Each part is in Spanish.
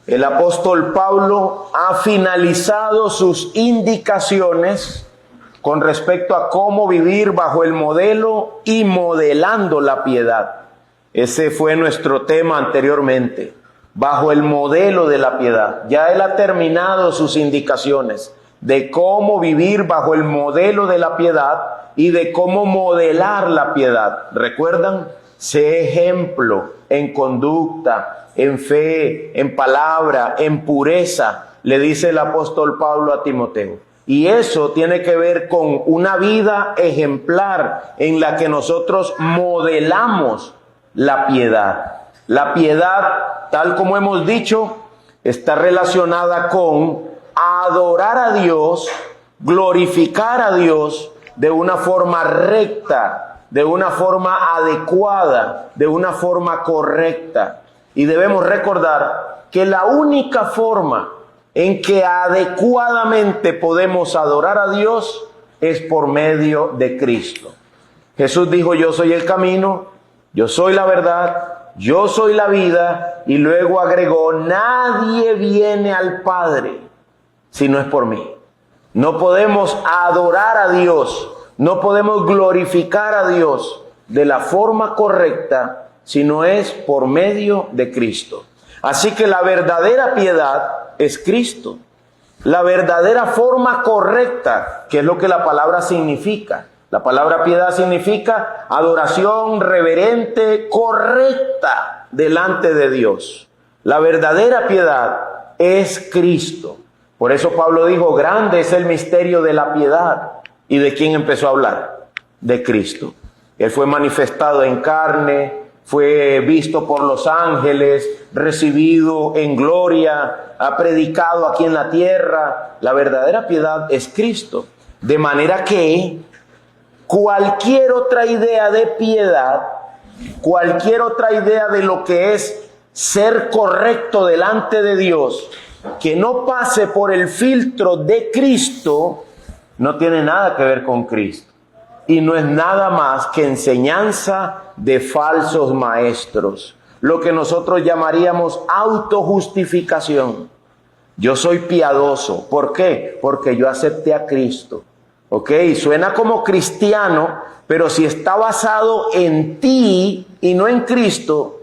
El apóstol Pablo ha finalizado sus indicaciones con respecto a cómo vivir bajo el modelo y modelando la piedad. Ese fue nuestro tema anteriormente, bajo el modelo de la piedad. Ya él ha terminado sus indicaciones de cómo vivir bajo el modelo de la piedad y de cómo modelar la piedad. ¿Recuerdan? Sé ejemplo en conducta, en fe, en palabra, en pureza, le dice el apóstol Pablo a Timoteo. Y eso tiene que ver con una vida ejemplar en la que nosotros modelamos la piedad. La piedad, tal como hemos dicho, está relacionada con adorar a Dios, glorificar a Dios de una forma recta, de una forma adecuada, de una forma correcta. Y debemos recordar que la única forma en que adecuadamente podemos adorar a Dios es por medio de Cristo. Jesús dijo: yo soy el camino, yo soy la verdad, yo soy la vida, y luego agregó: nadie viene al Padre si no es por mí. No podemos adorar a Dios, no podemos glorificar a Dios de la forma correcta si no es por medio de Cristo. Así que la verdadera piedad es Cristo. La verdadera forma correcta, que es lo que la palabra significa. La palabra piedad significa adoración reverente, correcta delante de Dios. La verdadera piedad es Cristo. Por eso Pablo dijo: grande es el misterio de la piedad. ¿Y de quién empezó a hablar? De Cristo. Él fue manifestado en carne, fue visto por los ángeles, recibido en gloria, ha predicado aquí en la tierra. La verdadera piedad es Cristo. De manera que cualquier otra idea de piedad, cualquier otra idea de lo que es ser correcto delante de Dios, que no pase por el filtro de Cristo, no tiene nada que ver con Cristo. Y no es nada más que enseñanza de falsos maestros. Lo que nosotros llamaríamos autojustificación. Yo soy piadoso. ¿Por qué? Porque yo acepté a Cristo. ¿Ok? Suena como cristiano, pero si está basado en ti y no en Cristo,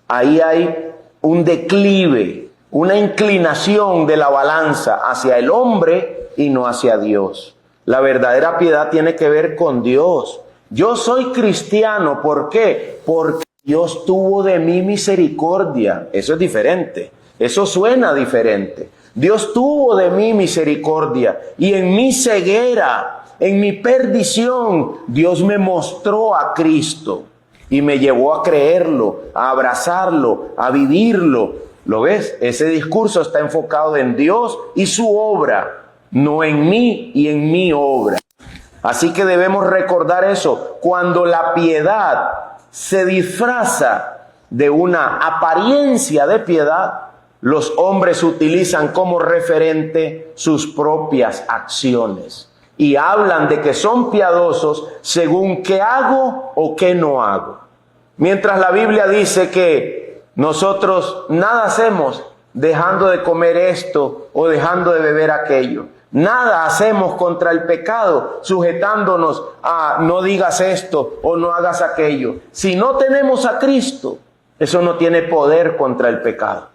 ahí hay un declive, una inclinación de la balanza hacia el hombre y no hacia Dios. La verdadera piedad tiene que ver con Dios. Yo soy cristiano, ¿por qué? Porque Dios tuvo de mí misericordia. Eso es diferente. Eso suena diferente. Dios tuvo de mí misericordia, y en mi ceguera, en mi perdición, Dios me mostró a Cristo y me llevó a creerlo, a abrazarlo, a vivirlo. ¿Lo ves? Ese discurso está enfocado en Dios y su obra, no en mí y en mi obra. Así que debemos recordar eso. Cuando la piedad se disfraza de una apariencia de piedad, los hombres utilizan como referente sus propias acciones y hablan de que son piadosos según qué hago o qué no hago. Mientras la Biblia dice que nosotros nada hacemos dejando de comer esto o dejando de beber aquello. Nada hacemos contra el pecado sujetándonos a no digas esto o no hagas aquello. Si no tenemos a Cristo, eso no tiene poder contra el pecado.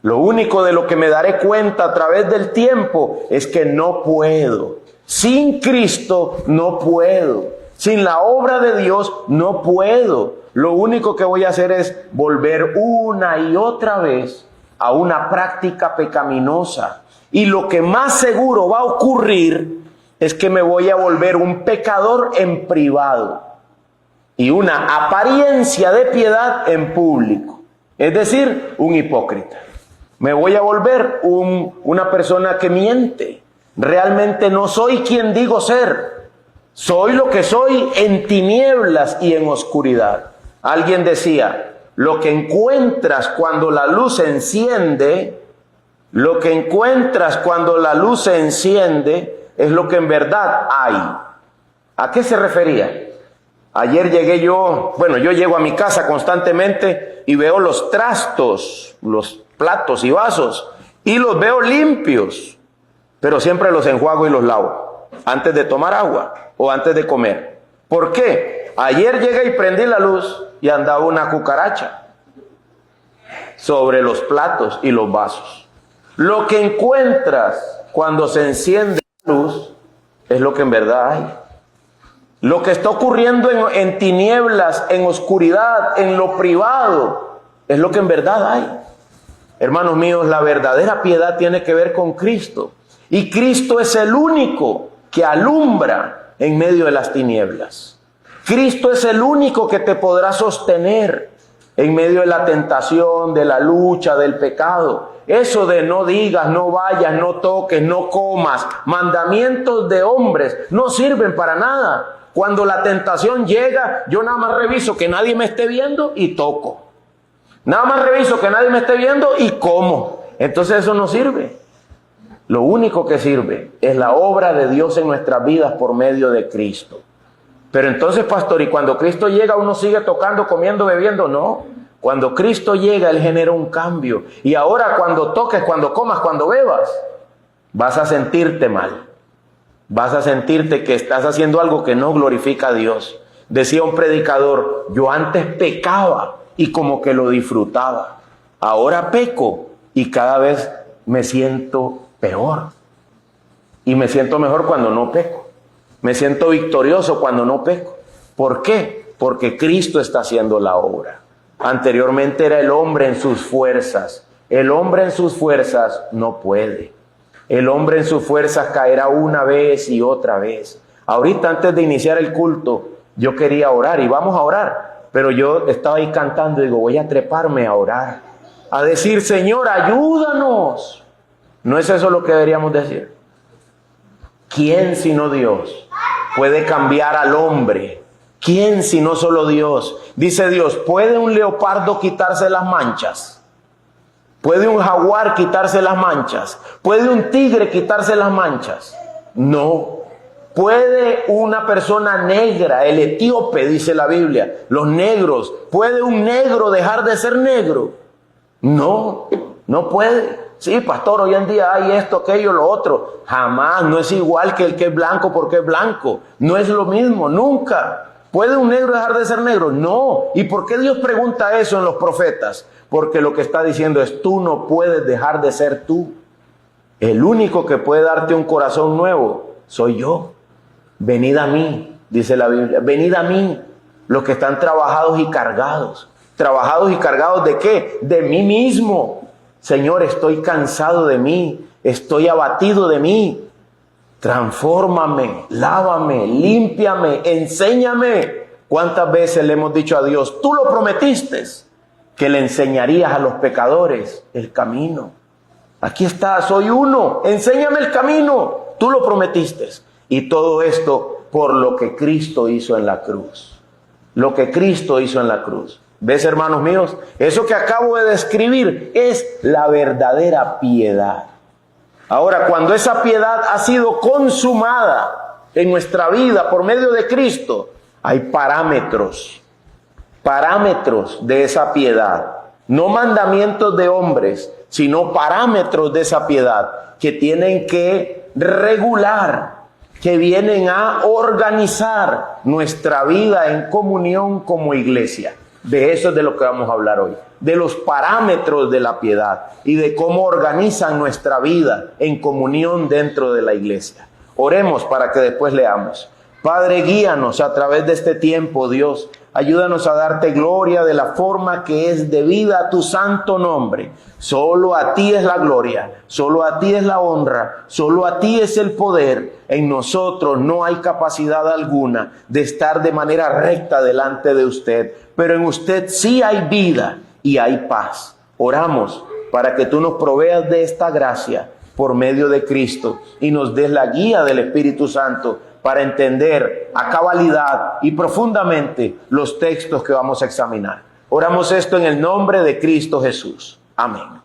Lo único de lo que me daré cuenta a través del tiempo es que no puedo. Sin Cristo no puedo. Sin la obra de Dios no puedo. Lo único que voy a hacer es volver una y otra vez a una práctica pecaminosa. Y lo que más seguro va a ocurrir es que me voy a volver un pecador en privado y una apariencia de piedad en público. Es decir, un hipócrita. Me voy a volver una persona que miente. Realmente no soy quien digo ser. Soy lo que soy en tinieblas y en oscuridad. Alguien decía: lo que encuentras cuando la luz se enciende, lo que encuentras cuando la luz se enciende es lo que en verdad hay. ¿A qué se refería? Ayer yo llego a mi casa constantemente y veo los trastos, los platos y vasos y los veo limpios, pero siempre los enjuago y los lavo antes de tomar agua o antes de comer. ¿Por qué? Ayer llegué y prendí la luz y andaba una cucaracha sobre los platos y los vasos. Lo que encuentras cuando se enciende la luz es lo que en verdad hay. Lo que está ocurriendo en tinieblas, en oscuridad, en lo privado, es lo que en verdad hay. Hermanos míos, la verdadera piedad tiene que ver con Cristo. Y Cristo es el único que alumbra en medio de las tinieblas. Cristo es el único que te podrá sostener en medio de la tentación, de la lucha, del pecado. Eso de no digas, no vayas, no toques, no comas, mandamientos de hombres, no sirven para nada. Cuando la tentación llega, yo nada más reviso que nadie me esté viendo y toco. Nada más reviso que nadie me esté viendo y como. Entonces eso no sirve. Lo único que sirve es la obra de Dios en nuestras vidas por medio de Cristo. Pero entonces, pastor, ¿y cuando Cristo llega uno sigue tocando, comiendo, bebiendo? No. Cuando Cristo llega, Él genera un cambio. Y ahora cuando toques, cuando comas, cuando bebas, vas a sentirte mal. Vas a sentirte que estás haciendo algo que no glorifica a Dios. Decía un predicador, yo antes pecaba y como que lo disfrutaba. Ahora peco y cada vez me siento peor. Y me siento mejor cuando no peco. Me siento victorioso cuando no peco. ¿Por qué? Porque Cristo está haciendo la obra. Anteriormente era el hombre en sus fuerzas. El hombre en sus fuerzas no puede. El hombre en sus fuerzas caerá una vez y otra vez. Ahorita, antes de iniciar el culto, yo quería orar y vamos a orar. Pero yo estaba ahí cantando y digo, voy a treparme a orar. A decir, Señor, ayúdanos. ¿No es eso lo que deberíamos decir? ¿Quién sino Dios puede cambiar al hombre? ¿Quién sino solo Dios? Dice Dios, ¿puede un leopardo quitarse las manchas? ¿Puede un jaguar quitarse las manchas? ¿Puede un tigre quitarse las manchas? No. ¿Puede una persona negra, el etíope, dice la Biblia, los negros, ¿puede un negro dejar de ser negro? No, no puede. Sí, pastor, hoy en día hay esto, aquello, lo otro. Jamás, no es igual que el que es blanco porque es blanco. No es lo mismo, nunca. ¿Puede un negro dejar de ser negro? No. ¿Y por qué Dios pregunta eso en los profetas? Porque lo que está diciendo es, tú no puedes dejar de ser tú. El único que puede darte un corazón nuevo soy yo. Venid a mí, dice la Biblia. Venid a mí, los que están trabajados y cargados. ¿Trabajados y cargados de qué? De mí mismo. Señor, estoy cansado de mí. Estoy abatido de mí. Transfórmame, lávame, límpiame, enséñame. ¿Cuántas veces le hemos dicho a Dios, tú lo prometiste, que le enseñarías a los pecadores el camino? Aquí está, soy uno, enséñame el camino. Tú lo prometiste. Y todo esto por lo que Cristo hizo en la cruz. Lo que Cristo hizo en la cruz. ¿Ves, hermanos míos? Eso que acabo de describir es la verdadera piedad. Ahora, cuando esa piedad ha sido consumada en nuestra vida por medio de Cristo, hay parámetros de esa piedad. No mandamientos de hombres, sino parámetros de esa piedad que tienen que regular, que vienen a organizar nuestra vida en comunión como iglesia. De eso es de lo que vamos a hablar hoy, de los parámetros de la piedad y de cómo organizan nuestra vida en comunión dentro de la iglesia. Oremos para que después leamos. Padre, guíanos a través de este tiempo, Dios. Ayúdanos a darte gloria de la forma que es debida a tu santo nombre. Solo a ti es la gloria, solo a ti es la honra, solo a ti es el poder. En nosotros no hay capacidad alguna de estar de manera recta delante de usted, pero en usted sí hay vida y hay paz. Oramos para que tú nos proveas de esta gracia por medio de Cristo y nos des la guía del Espíritu Santo para entender a cabalidad y profundamente los textos que vamos a examinar. Oramos esto en el nombre de Cristo Jesús. Amén.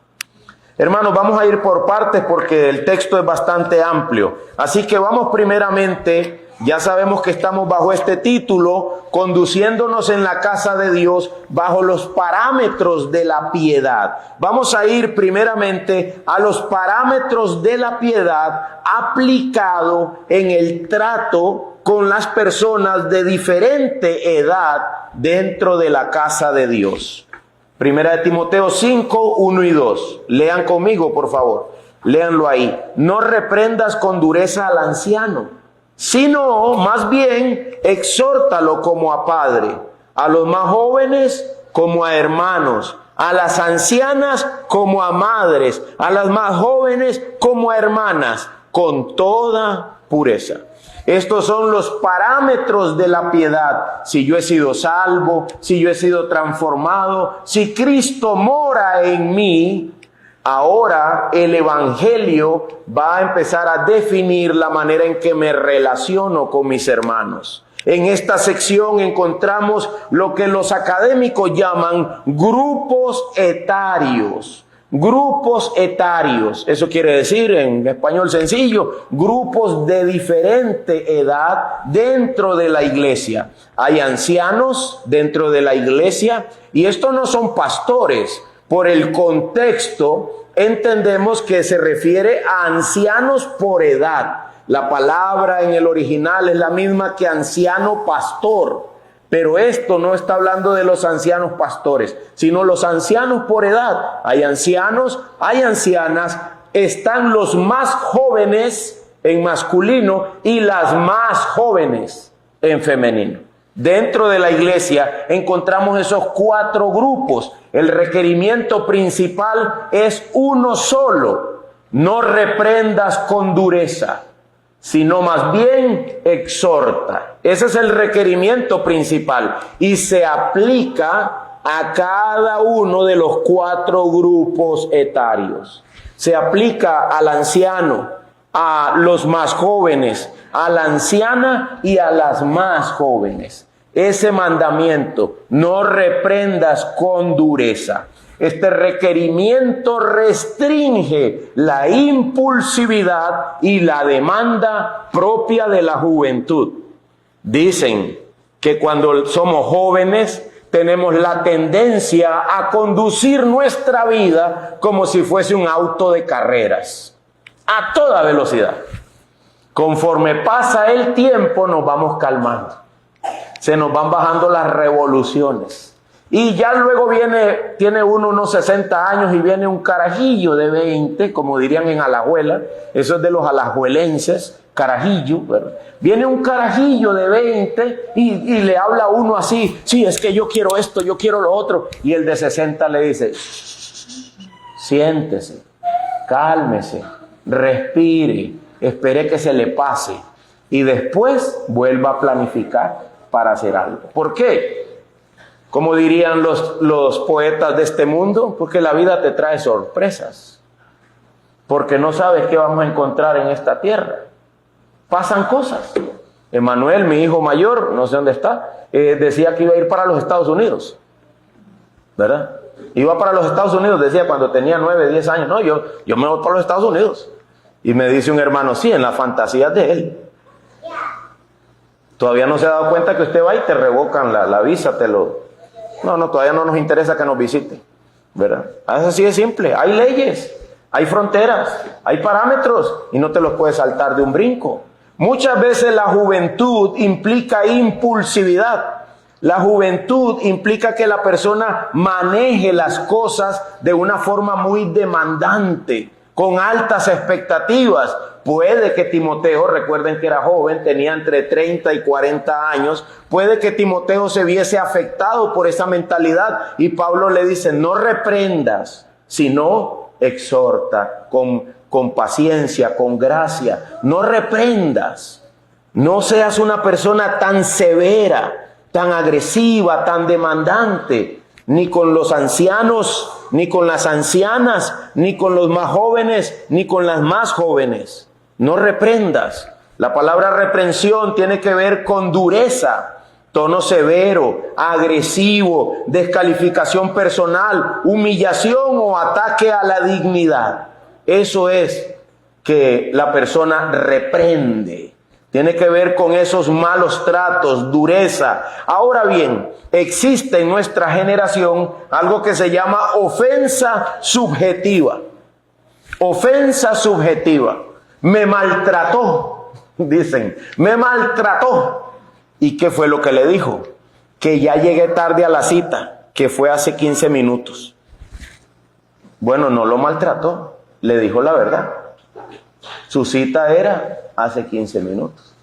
Hermanos, vamos a ir por partes porque el texto es bastante amplio. Así que vamos primeramente Ya sabemos que estamos bajo este título, conduciéndonos en la casa de Dios bajo los parámetros de la piedad. Vamos a ir primeramente a los parámetros de la piedad aplicado en el trato con las personas de diferente edad dentro de la casa de Dios. Primera de Timoteo 5, 1 y 2. Lean conmigo, por favor. Léanlo ahí. No reprendas con dureza al anciano, sino más bien exhórtalo como a padre, a los más jóvenes como a hermanos, a las ancianas como a madres, a las más jóvenes como a hermanas, con toda pureza. Estos son los parámetros de la piedad. Si yo he sido salvo, si yo he sido transformado, si Cristo mora en mí, ahora el Evangelio va a empezar a definir la manera en que me relaciono con mis hermanos. En esta sección encontramos lo que los académicos llaman grupos etarios. Grupos etarios, eso quiere decir en español sencillo, grupos de diferente edad dentro de la iglesia. Hay ancianos dentro de la iglesia y estos no son pastores. Por el contexto entendemos que se refiere a ancianos por edad. La palabra en el original es la misma que anciano pastor. Pero esto no está hablando de los ancianos pastores, sino los ancianos por edad. Hay ancianos, hay ancianas, están los más jóvenes en masculino y las más jóvenes en femenino. Dentro de la iglesia encontramos esos 4 grupos. El requerimiento principal es uno solo: no reprendas con dureza, sino más bien exhorta. Ese es el requerimiento principal y se aplica a cada uno de los 4 grupos etarios. Se aplica al anciano, a los más jóvenes, a la anciana y a las más jóvenes. Ese mandamiento, no reprendas con dureza. Este requerimiento restringe la impulsividad y la demanda propia de la juventud. Dicen que cuando somos jóvenes tenemos la tendencia a conducir nuestra vida como si fuese un auto de carreras, a toda velocidad. Conforme pasa el tiempo nos vamos calmando, se nos van bajando las revoluciones. Y ya luego tiene uno unos 60 años y viene un carajillo de 20, como dirían en Alajuela, eso es de los alajuelenses, carajillo, ¿verdad? Viene un carajillo de 20 y le habla a uno así: sí, es que yo quiero esto, yo quiero lo otro. Y el de 60 le dice: siéntese, cálmese, respire, espere que se le pase y después vuelva a planificar para hacer algo. ¿Por qué? Como dirían los poetas de este mundo, porque la vida te trae sorpresas, porque no sabes qué vamos a encontrar en esta tierra. Pasan cosas. Emanuel, mi hijo mayor, no sé dónde está, decía que iba a ir para los Estados Unidos, ¿verdad? Iba para los Estados Unidos, decía, cuando tenía 9, 10 años. No, yo me voy para los Estados Unidos. Y me dice un hermano: sí, en las fantasías de él. Todavía no se ha dado cuenta que usted va y te revocan la visa, No, todavía no nos interesa que nos visite, ¿verdad? Así de simple. Hay leyes, hay fronteras, hay parámetros y no te los puedes saltar de un brinco. Muchas veces la juventud implica impulsividad. La juventud implica que la persona maneje las cosas de una forma muy demandante, con altas expectativas. Puede que Timoteo, recuerden que era joven, tenía entre 30 y 40 años, puede que Timoteo se viese afectado por esa mentalidad y Pablo le dice: no reprendas, sino exhorta con paciencia, con gracia. No reprendas, no seas una persona tan severa, tan agresiva, tan demandante, ni con los ancianos, ni con las ancianas, ni con los más jóvenes, ni con las más jóvenes. No reprendas. La palabra reprensión tiene que ver con dureza, tono severo, agresivo, descalificación personal, humillación o ataque a la dignidad. Eso es que la persona reprende. Tiene que ver con esos malos tratos, dureza. Ahora bien, existe en nuestra generación algo que se llama ofensa subjetiva. Ofensa subjetiva. Me maltrató, dicen, me maltrató. ¿Y qué fue lo que le dijo? Que ya llegué tarde a la cita, que fue hace 15 minutos. Bueno, no lo maltrató, le dijo la verdad. Su cita era hace 15 minutos.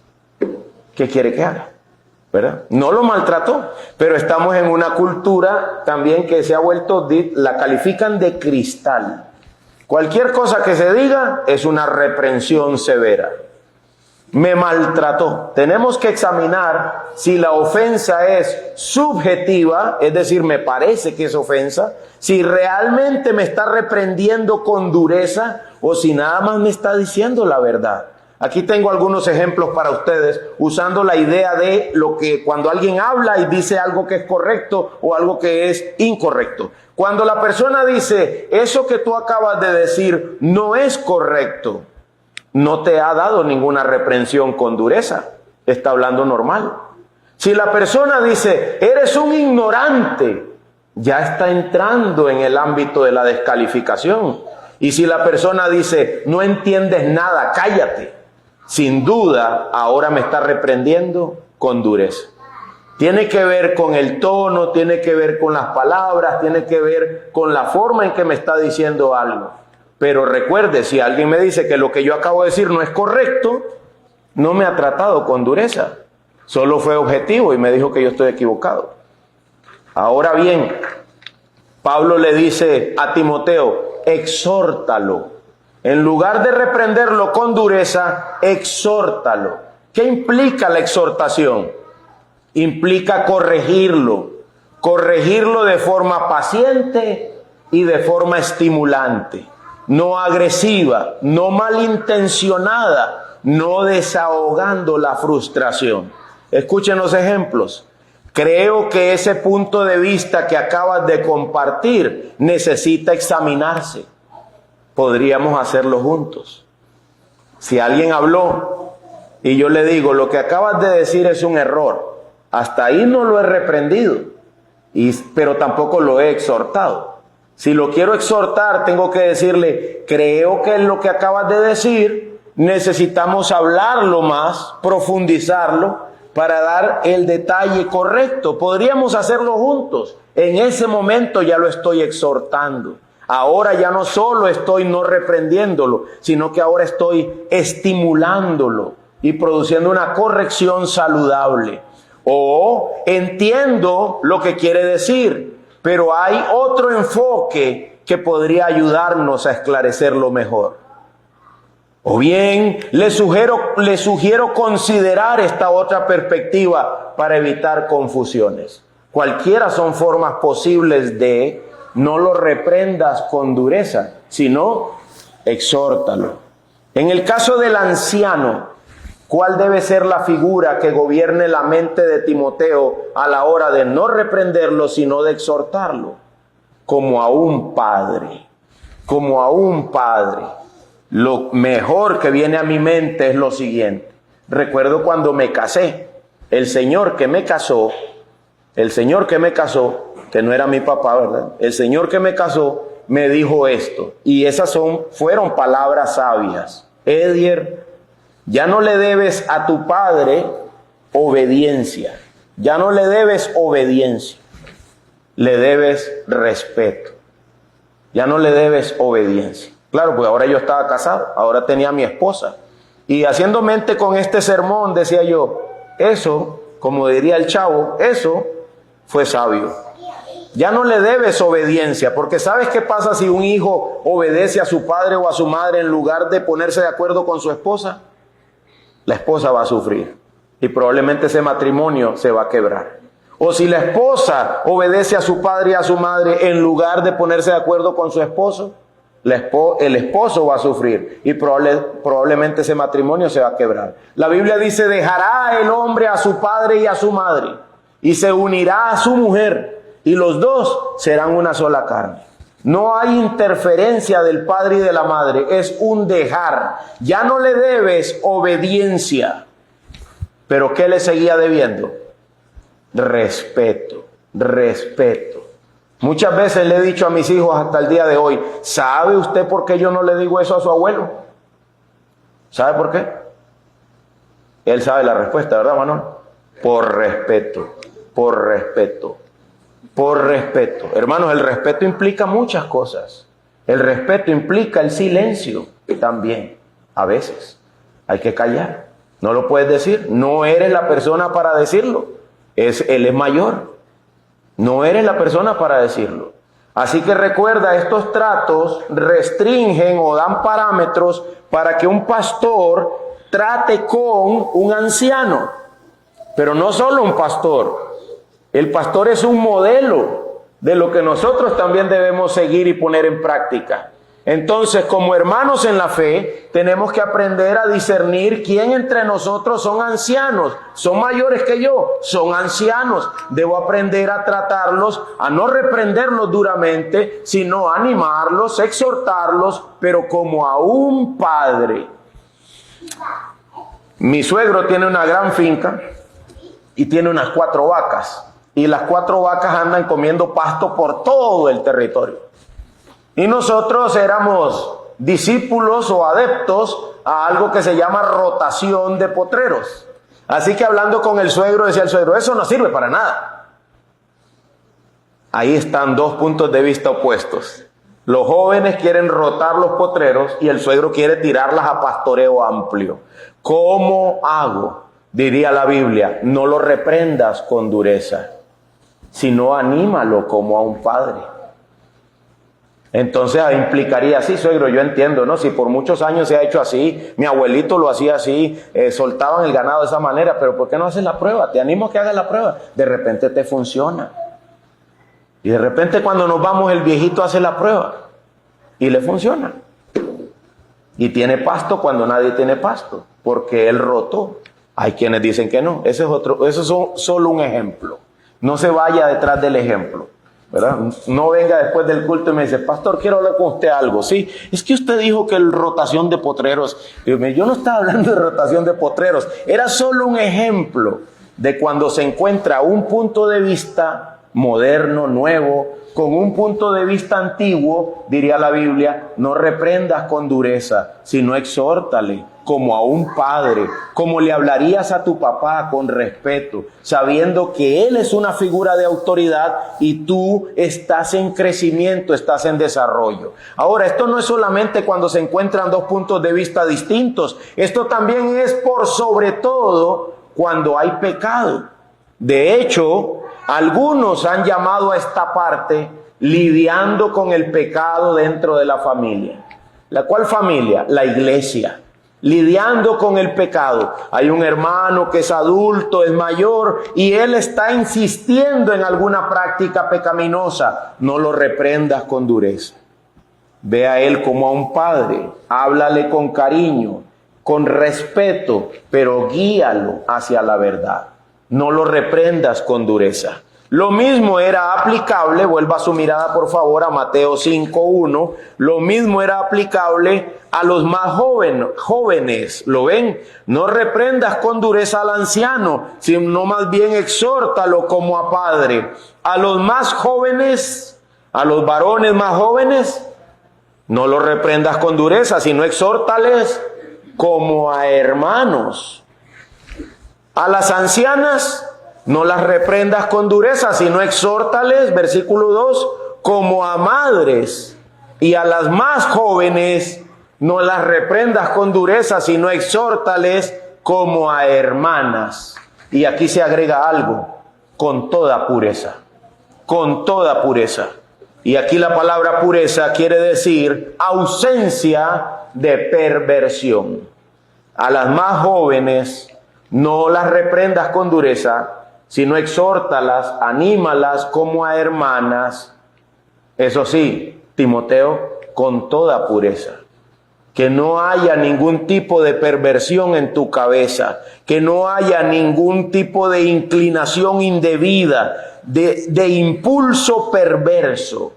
¿Qué quiere que haga? ¿Verdad? No lo maltrató, pero estamos en una cultura también que se ha vuelto, la califican de cristal. Cualquier cosa que se diga es una reprensión severa. Me maltrató. Tenemos que examinar si la ofensa es subjetiva, es decir, me parece que es ofensa, si realmente me está reprendiendo con dureza o si nada más me está diciendo la verdad. Aquí tengo algunos ejemplos para ustedes, usando la idea de lo que cuando alguien habla y dice algo que es correcto o algo que es incorrecto. Cuando la persona dice, eso que tú acabas de decir no es correcto, no te ha dado ninguna reprensión con dureza, está hablando normal. Si la persona dice, eres un ignorante, ya está entrando en el ámbito de la descalificación. Y si la persona dice, no entiendes nada, cállate, sin duda ahora me está reprendiendo con dureza. Tiene que ver con el tono, tiene que ver con las palabras, tiene que ver con la forma en que me está diciendo algo. Pero recuerde, si alguien me dice que lo que yo acabo de decir no es correcto, no me ha tratado con dureza. Solo fue objetivo y me dijo que yo estoy equivocado. Ahora bien, Pablo le dice a Timoteo, exhórtalo. En lugar de reprenderlo con dureza, exhórtalo. ¿Qué implica la exhortación? Implica corregirlo. Corregirlo de forma paciente y de forma estimulante. No agresiva, no malintencionada, no desahogando la frustración. Escuchen los ejemplos. Creo que ese punto de vista que acabas de compartir necesita examinarse. Podríamos hacerlo juntos. Si alguien habló y yo le digo, lo que acabas de decir es un error, hasta ahí no lo he reprendido, pero tampoco lo he exhortado. Si lo quiero exhortar, tengo que decirle, creo que lo que acabas de decir, necesitamos hablarlo más, profundizarlo, para dar el detalle correcto. Podríamos hacerlo juntos. En ese momento ya lo estoy exhortando. Ahora ya no solo estoy no reprendiéndolo, sino que ahora estoy estimulándolo y produciendo una corrección saludable. O entiendo lo que quiere decir, pero hay otro enfoque que podría ayudarnos a esclarecerlo mejor. O bien le sugiero considerar esta otra perspectiva para evitar confusiones. Cualquiera son formas posibles de no lo reprendas con dureza, sino exhórtalo. En el caso del anciano, ¿cuál debe ser la figura que gobierne la mente de Timoteo a la hora de no reprenderlo, sino de exhortarlo? Como a un padre, como a un padre. Lo mejor que viene a mi mente es lo siguiente. Recuerdo cuando me casé, el señor que me casó, que no era mi papá, ¿verdad? El señor que me casó me dijo esto, y esas fueron palabras sabias. Edier, ya no le debes a tu padre obediencia, ya no le debes obediencia, le debes respeto, ya no le debes obediencia. Claro, pues ahora yo estaba casado, ahora tenía a mi esposa, y haciendo mente con este sermón decía yo, eso, como diría el chavo, eso fue sabio. Ya no le debes obediencia, porque ¿sabes qué pasa si un hijo obedece a su padre o a su madre en lugar de ponerse de acuerdo con su esposa? La esposa va a sufrir y probablemente ese matrimonio se va a quebrar. O si la esposa obedece a su padre y a su madre en lugar de ponerse de acuerdo con su esposo, el esposo va a sufrir y probablemente ese matrimonio se va a quebrar. La Biblia dice, dejará el hombre a su padre y a su madre y se unirá a su mujer y los dos serán una sola carne. No hay interferencia del padre y de la madre, es un dejar. Ya no le debes obediencia, Pero ¿qué le seguía debiendo? Respeto, respeto. Muchas veces le he dicho a mis hijos hasta el día de hoy, ¿sabe usted por qué yo no le digo eso a su abuelo? ¿Sabe por qué? Él sabe la respuesta, ¿verdad, Manuel? Por respeto, por respeto, por respeto. Hermanos, el respeto implica muchas cosas. El respeto implica el silencio también. A veces hay que callar. No lo puedes decir. No eres la persona para decirlo. Él es mayor. No eres la persona para decirlo. Así que recuerda, estos tratos restringen o dan parámetros para que un pastor trate con un anciano. Pero no solo un pastor. El pastor es un modelo de lo que nosotros también debemos seguir y poner en práctica. Entonces, como hermanos en la fe, tenemos que aprender a discernir quién entre nosotros son ancianos. Son mayores que yo, son ancianos. Debo aprender a tratarlos, a no reprenderlos duramente, sino a animarlos, exhortarlos, pero como a un padre. Mi suegro tiene una gran finca y tiene unas 4 vacas. Y las 4 vacas andan comiendo pasto por todo el territorio. Y nosotros éramos discípulos o adeptos a algo que se llama rotación de potreros. Así que hablando con el suegro, decía el suegro, eso no sirve para nada. Ahí están 2 puntos de vista opuestos. Los jóvenes quieren rotar los potreros y el suegro quiere tirarlas a pastoreo amplio. ¿Cómo hago? Diría la Biblia, no lo reprendas con dureza, sino anímalo como a un padre. Entonces implicaría, sí, suegro, yo entiendo, ¿no? Si por muchos años se ha hecho así, mi abuelito lo hacía así, soltaban el ganado de esa manera, pero ¿por qué no haces la prueba? Te animo a que hagas la prueba. De repente te funciona. Y de repente cuando nos vamos el viejito hace la prueba y le funciona. Y tiene pasto cuando nadie tiene pasto, porque él rotó. Hay quienes dicen que no. Eso es solo un ejemplo. No se vaya detrás del ejemplo, ¿verdad? No venga después del culto y me dice, pastor, quiero hablar con usted algo. Sí, es que usted dijo que el rotación de potreros. Yo no estaba hablando de rotación de potreros. Era solo un ejemplo de cuando se encuentra un punto de vista moderno, nuevo, con un punto de vista antiguo, diría la Biblia, no reprendas con dureza, sino exhórtale como a un padre, como le hablarías a tu papá con respeto, sabiendo que él es una figura de autoridad y tú estás en crecimiento, estás en desarrollo. Ahora, esto no es solamente cuando se encuentran 2 puntos de vista distintos, esto también es por sobre todo cuando hay pecado. De hecho, algunos han llamado a esta parte lidiando con el pecado dentro de la familia. ¿La cuál familia? La iglesia. Lidiando con el pecado. Hay un hermano que es adulto, es mayor, y él está insistiendo en alguna práctica pecaminosa. No lo reprendas con dureza. Ve a él como a un padre. Háblale con cariño, con respeto, pero guíalo hacia la verdad. No lo reprendas con dureza. Lo mismo era aplicable, vuelva su mirada por favor a Mateo 5:1, lo mismo era aplicable a los más jóvenes, ¿lo ven? No reprendas con dureza al anciano, sino más bien exhórtalo como a padre. A los más jóvenes, a los varones más jóvenes, no los reprendas con dureza, sino exhórtales como a hermanos. A las ancianas, no las reprendas con dureza, sino exhórtales, versículo 2, como a madres. Y a las más jóvenes, no las reprendas con dureza, sino exhórtales como a hermanas. Y aquí se agrega algo, con toda pureza. Con toda pureza. Y aquí la palabra pureza quiere decir ausencia de perversión. A las más jóvenes, no las reprendas con dureza, sino exhórtalas, anímalas como a hermanas. Eso sí, Timoteo, con toda pureza. Que no haya ningún tipo de perversión en tu cabeza, que no haya ningún tipo de inclinación indebida, de impulso perverso,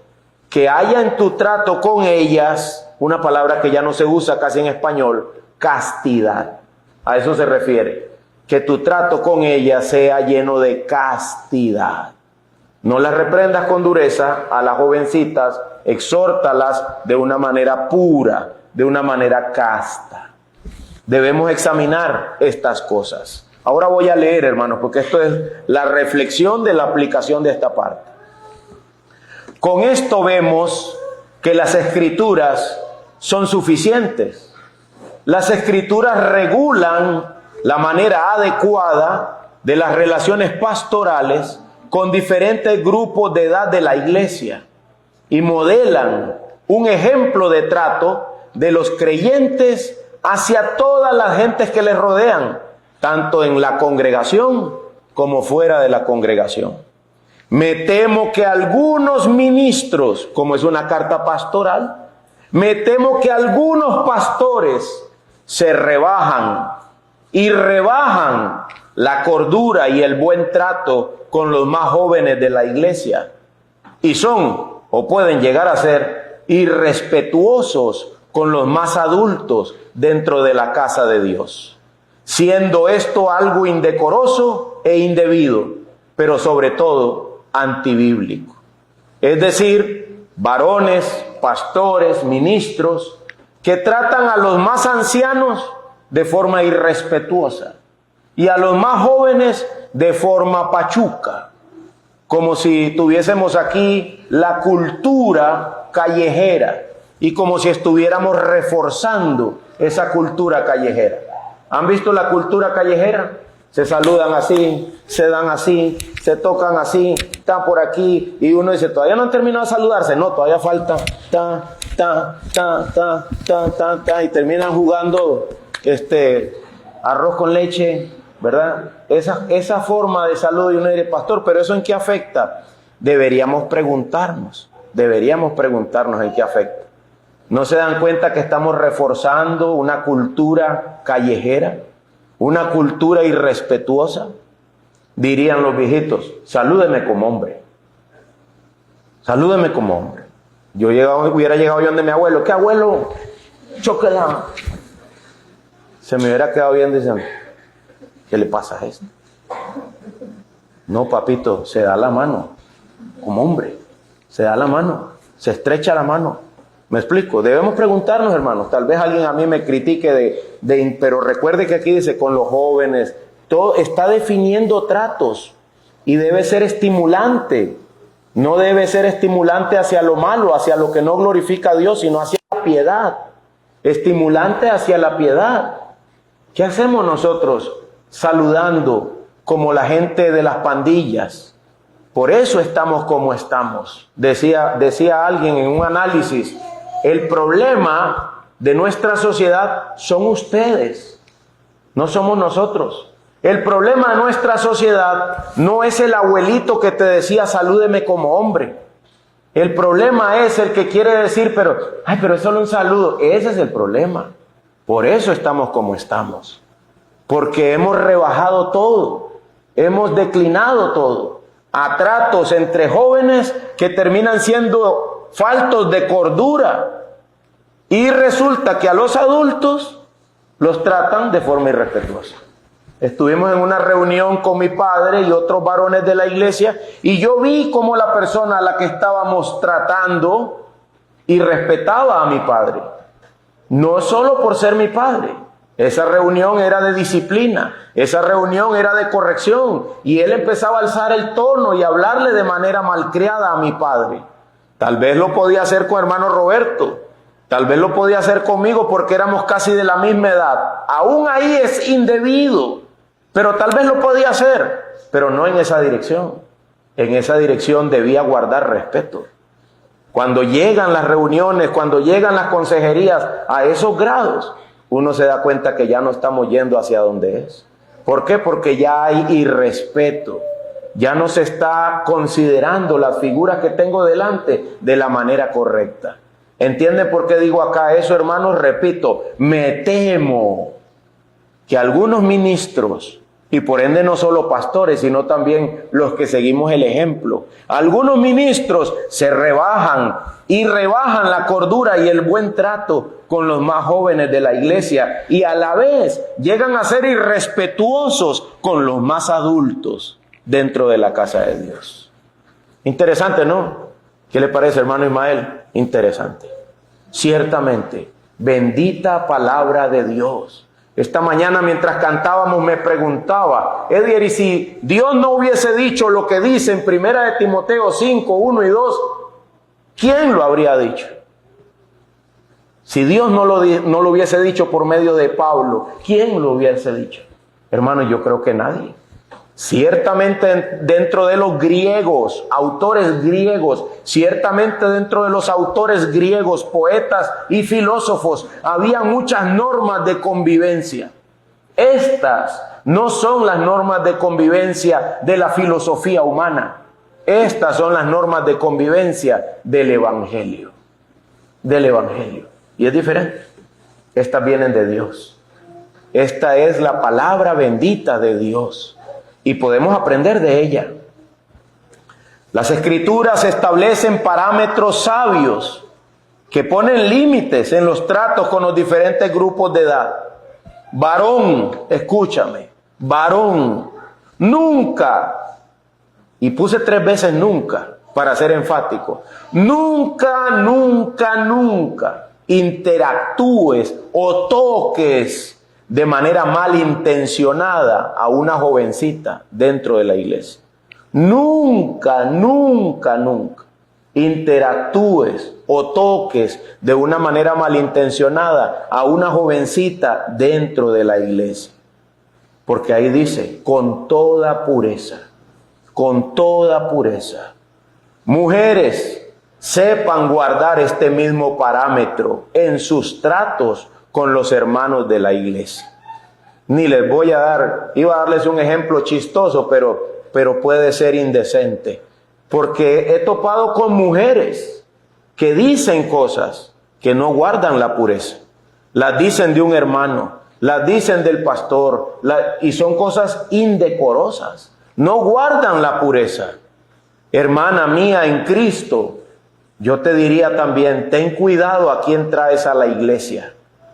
que haya en tu trato con ellas, una palabra que ya no se usa casi en español, castidad. A eso se refiere. que tu trato con ellas sea lleno de castidad. No las reprendas con dureza a las jovencitas, exhórtalas de una manera pura, de una manera casta. Debemos examinar estas cosas. Ahora voy a leer, hermanos, porque esto es la reflexión de la aplicación de esta parte. Con esto vemos que las Escrituras son suficientes. Las Escrituras regulan la manera adecuada de las relaciones pastorales con diferentes grupos de edad de la iglesia y modelan un ejemplo de trato de los creyentes hacia todas las gentes que les rodean, tanto en la congregación como fuera de la congregación. Me temo que algunos ministros, como es una carta pastoral, me temo que algunos pastores se rebajan y rebajan la cordura y el buen trato con los más jóvenes de la iglesia y son o pueden llegar a ser irrespetuosos con los más adultos dentro de la casa de Dios, siendo esto algo indecoroso e indebido, pero sobre todo antibíblico. Es decir, varones, pastores, ministros que tratan a los más ancianos de forma irrespetuosa y a los más jóvenes de forma pachuca, como si tuviésemos aquí la cultura callejera y como si estuviéramos reforzando esa cultura callejera. ¿Han visto la cultura callejera? Se saludan así, se dan así, se tocan así, están por aquí y uno dice, todavía no han terminado de saludarse, no, todavía falta, y terminan jugando arroz con leche, ¿verdad? Esa forma de salud, y uno dice, pastor, ¿pero eso en qué afecta? Deberíamos preguntarnos en qué afecta. ¿No se dan cuenta que estamos reforzando una cultura callejera? Una cultura irrespetuosa. Dirían los viejitos, salúdeme como hombre. Salúdeme como hombre. Hubiera llegado yo donde mi abuelo. ¿Qué abuelo? Chóquela. Se me hubiera quedado bien diciendo, ¿qué le pasa a esto? No, papito, se da la mano. Como hombre. Se da la mano. Se estrecha la mano. ¿Me explico? Debemos preguntarnos, hermanos. Tal vez alguien a mí me critique pero recuerde que aquí dice con los jóvenes. Todo está definiendo tratos y debe ser estimulante. No debe ser estimulante hacia lo malo, hacia lo que no glorifica a Dios, sino hacia la piedad. Estimulante hacia la piedad. ¿Qué hacemos nosotros saludando como la gente de las pandillas? Por eso estamos como estamos. Decía alguien en un análisis, el problema de nuestra sociedad son ustedes, no somos nosotros. El problema de nuestra sociedad no es el abuelito que te decía salúdeme como hombre. El problema es el que quiere decir, pero es solo un saludo. Ese es el problema. Por eso estamos como estamos. Porque hemos rebajado todo. Hemos declinado todo. A tratos entre jóvenes que terminan siendo faltos de cordura. Y resulta que a los adultos los tratan de forma irrespetuosa. Estuvimos en una reunión con mi padre y otros varones de la iglesia y yo vi cómo la persona a la que estábamos tratando irrespetaba a mi padre. No solo por ser mi padre. Esa reunión era de disciplina, esa reunión era de corrección y él empezaba a alzar el tono y a hablarle de manera malcriada a mi padre. Tal vez lo podía hacer con hermano Roberto, tal vez lo podía hacer conmigo porque éramos casi de la misma edad. Aún ahí es indebido, pero tal vez lo podía hacer, pero no en esa dirección. En esa dirección debía guardar respeto. Cuando llegan las reuniones, cuando llegan las consejerías a esos grados, uno se da cuenta que ya no estamos yendo hacia donde es. ¿Por qué? Porque ya hay irrespeto. Ya no se está considerando las figuras que tengo delante de la manera correcta. ¿Entienden por qué digo acá eso, hermanos? Repito, me temo que algunos ministros Y por ende no solo pastores, sino también los que seguimos el ejemplo. Algunos ministros se rebajan y rebajan la cordura y el buen trato con los más jóvenes de la iglesia, y a la vez llegan a ser irrespetuosos con los más adultos dentro de la casa de Dios. Interesante, ¿no? ¿Qué le parece, hermano Ismael? Interesante. Ciertamente, bendita palabra de Dios. Esta mañana mientras cantábamos me preguntaba, Edier, ¿y si Dios no hubiese dicho lo que dice en 1 de Timoteo 5, 1 y 2, quién lo habría dicho? Si Dios no lo hubiese dicho por medio de Pablo, ¿quién lo hubiese dicho? Hermano, yo creo que nadie. Ciertamente dentro de los griegos, autores griegos, ciertamente dentro de los autores griegos, poetas y filósofos, había muchas normas de convivencia. Estas no son las normas de convivencia de la filosofía humana. Estas son las normas de convivencia del Evangelio. Del Evangelio. Y es diferente. Estas vienen de Dios. Esta es la palabra bendita de Dios. Y podemos aprender de ella. Las Escrituras establecen parámetros sabios que ponen límites en los tratos con los diferentes grupos de edad. Varón, escúchame, varón, nunca, y puse 3 veces nunca para ser enfático, nunca, nunca, nunca interactúes o toques de manera malintencionada a una jovencita dentro de la iglesia. Nunca, nunca, nunca interactúes o toques de una manera malintencionada a una jovencita dentro de la iglesia. Porque ahí dice, con toda pureza, con toda pureza. Mujeres, sepan guardar este mismo parámetro en sus tratos con los hermanos de la iglesia. Ni les voy a dar, iba a darles un ejemplo chistoso, pero puede ser indecente. Porque he topado con mujeres que dicen cosas que no guardan la pureza. Las dicen de un hermano, las dicen del pastor, y son cosas indecorosas. No guardan la pureza. Hermana mía en Cristo, yo te diría también, ten cuidado a quién traes a la iglesia.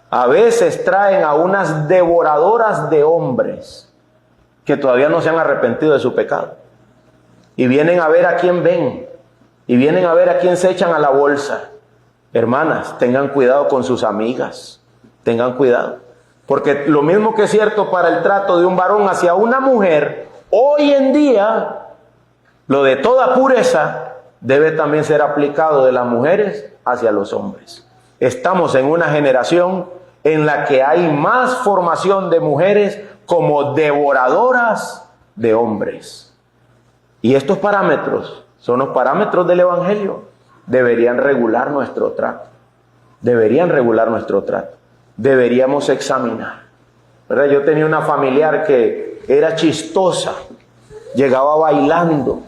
A veces traen a unas devoradoras de hombres que todavía no se han arrepentido de su pecado. Y vienen a ver a quién ven. Y vienen a ver a quién se echan a la bolsa. Hermanas, tengan cuidado con sus amigas. Tengan cuidado. Porque lo mismo que es cierto para el trato de un varón hacia una mujer, hoy en día, lo de toda pureza debe también ser aplicado de las mujeres hacia los hombres. Estamos en una generación en la que hay más formación de mujeres como devoradoras de hombres. Y estos parámetros son los parámetros del Evangelio. Deberían regular nuestro trato. Deberían regular nuestro trato. Deberíamos examinar. ¿Verdad? Yo tenía una familiar que era chistosa. Llegaba bailando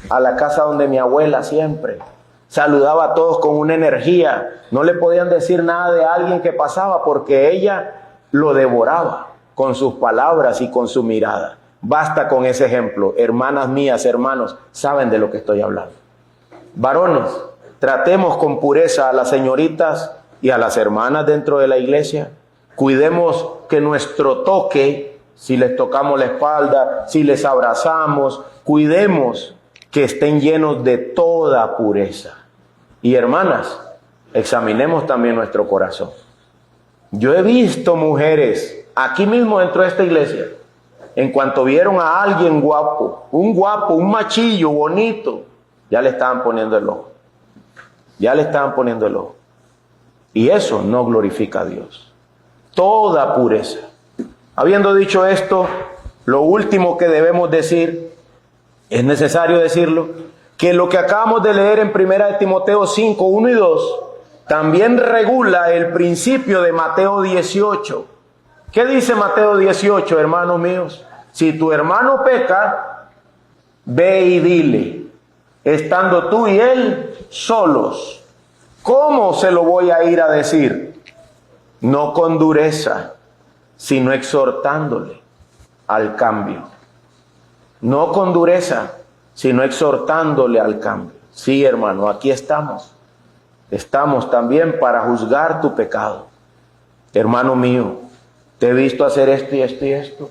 a la casa donde mi abuela siempre. Saludaba a todos con una energía. No le podían decir nada de alguien que pasaba porque ella lo devoraba con sus palabras y con su mirada. Basta con ese ejemplo. Hermanas mías, hermanos, saben de lo que estoy hablando. Varones, tratemos con pureza a las señoritas y a las hermanas dentro de la iglesia. Cuidemos que nuestro toque, si les tocamos la espalda, si les abrazamos, cuidemos que estén llenos de toda pureza. Y hermanas, examinemos también nuestro corazón. Yo he visto mujeres aquí mismo dentro de esta iglesia, en cuanto vieron a alguien guapo, un machillo bonito, ya le estaban poniendo el ojo. Ya le estaban poniendo el ojo. Y eso no glorifica a Dios. Toda pureza. Habiendo dicho esto, lo último que debemos decir, es necesario decirlo, que lo que acabamos de leer en 1 de Timoteo 5, 1 y 2, también regula el principio de Mateo 18. ¿Qué dice Mateo 18, hermanos míos? Si tu hermano peca, ve y dile, estando tú y él solos. ¿Cómo se lo voy a ir a decir? No con dureza, sino exhortándole. al cambio. No con dureza, sino exhortándole al cambio. Sí, hermano, aquí estamos. Estamos también para juzgar tu pecado. Hermano mío, te he visto hacer esto y esto y esto.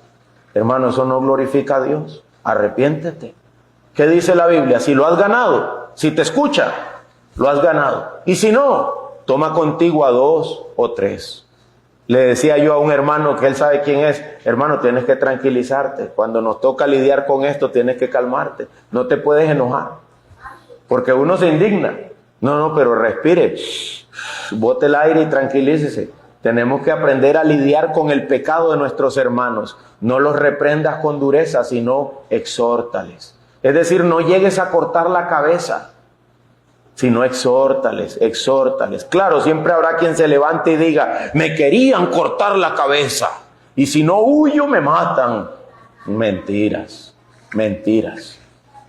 Hermano, eso no glorifica a Dios. Arrepiéntete. ¿Qué dice la Biblia? Si lo has ganado, si te escucha, lo has ganado. Y si no, toma contigo a 2 o 3. Le decía yo a un hermano que él sabe quién es: hermano, tienes que tranquilizarte. Cuando nos toca lidiar con esto, tienes que calmarte. No te puedes enojar, porque uno se indigna. No, pero respire, bote el aire y tranquilícese. Tenemos que aprender a lidiar con el pecado de nuestros hermanos. No los reprendas con dureza, sino exhórtales. Es decir, no llegues a cortar la cabeza, sino exhórtales, exhórtales. Claro, siempre habrá quien se levante y diga: me querían cortar la cabeza, y si no huyo me matan. Mentiras, mentiras.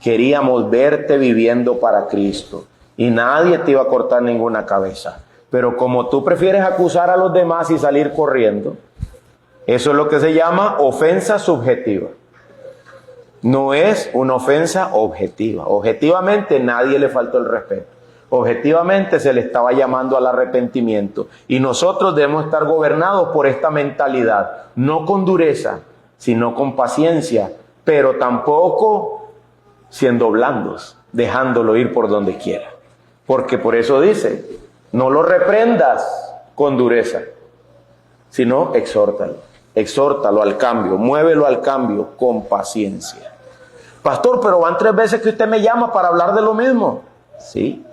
Queríamos verte viviendo para Cristo, y nadie te iba a cortar ninguna cabeza. Pero como tú prefieres acusar a los demás y salir corriendo, eso es lo que se llama ofensa subjetiva. No es una ofensa objetiva. Objetivamente nadie le faltó el respeto. Objetivamente se le estaba llamando al arrepentimiento. Y nosotros debemos estar gobernados por esta mentalidad. No con dureza, sino con paciencia. Pero tampoco siendo blandos, dejándolo ir por donde quiera. Porque por eso dice: no lo reprendas con dureza, sino exhórtalo. Exhórtalo al cambio, muévelo al cambio con paciencia. Pastor, pero van 3 veces que usted me llama para hablar de lo mismo. Sí,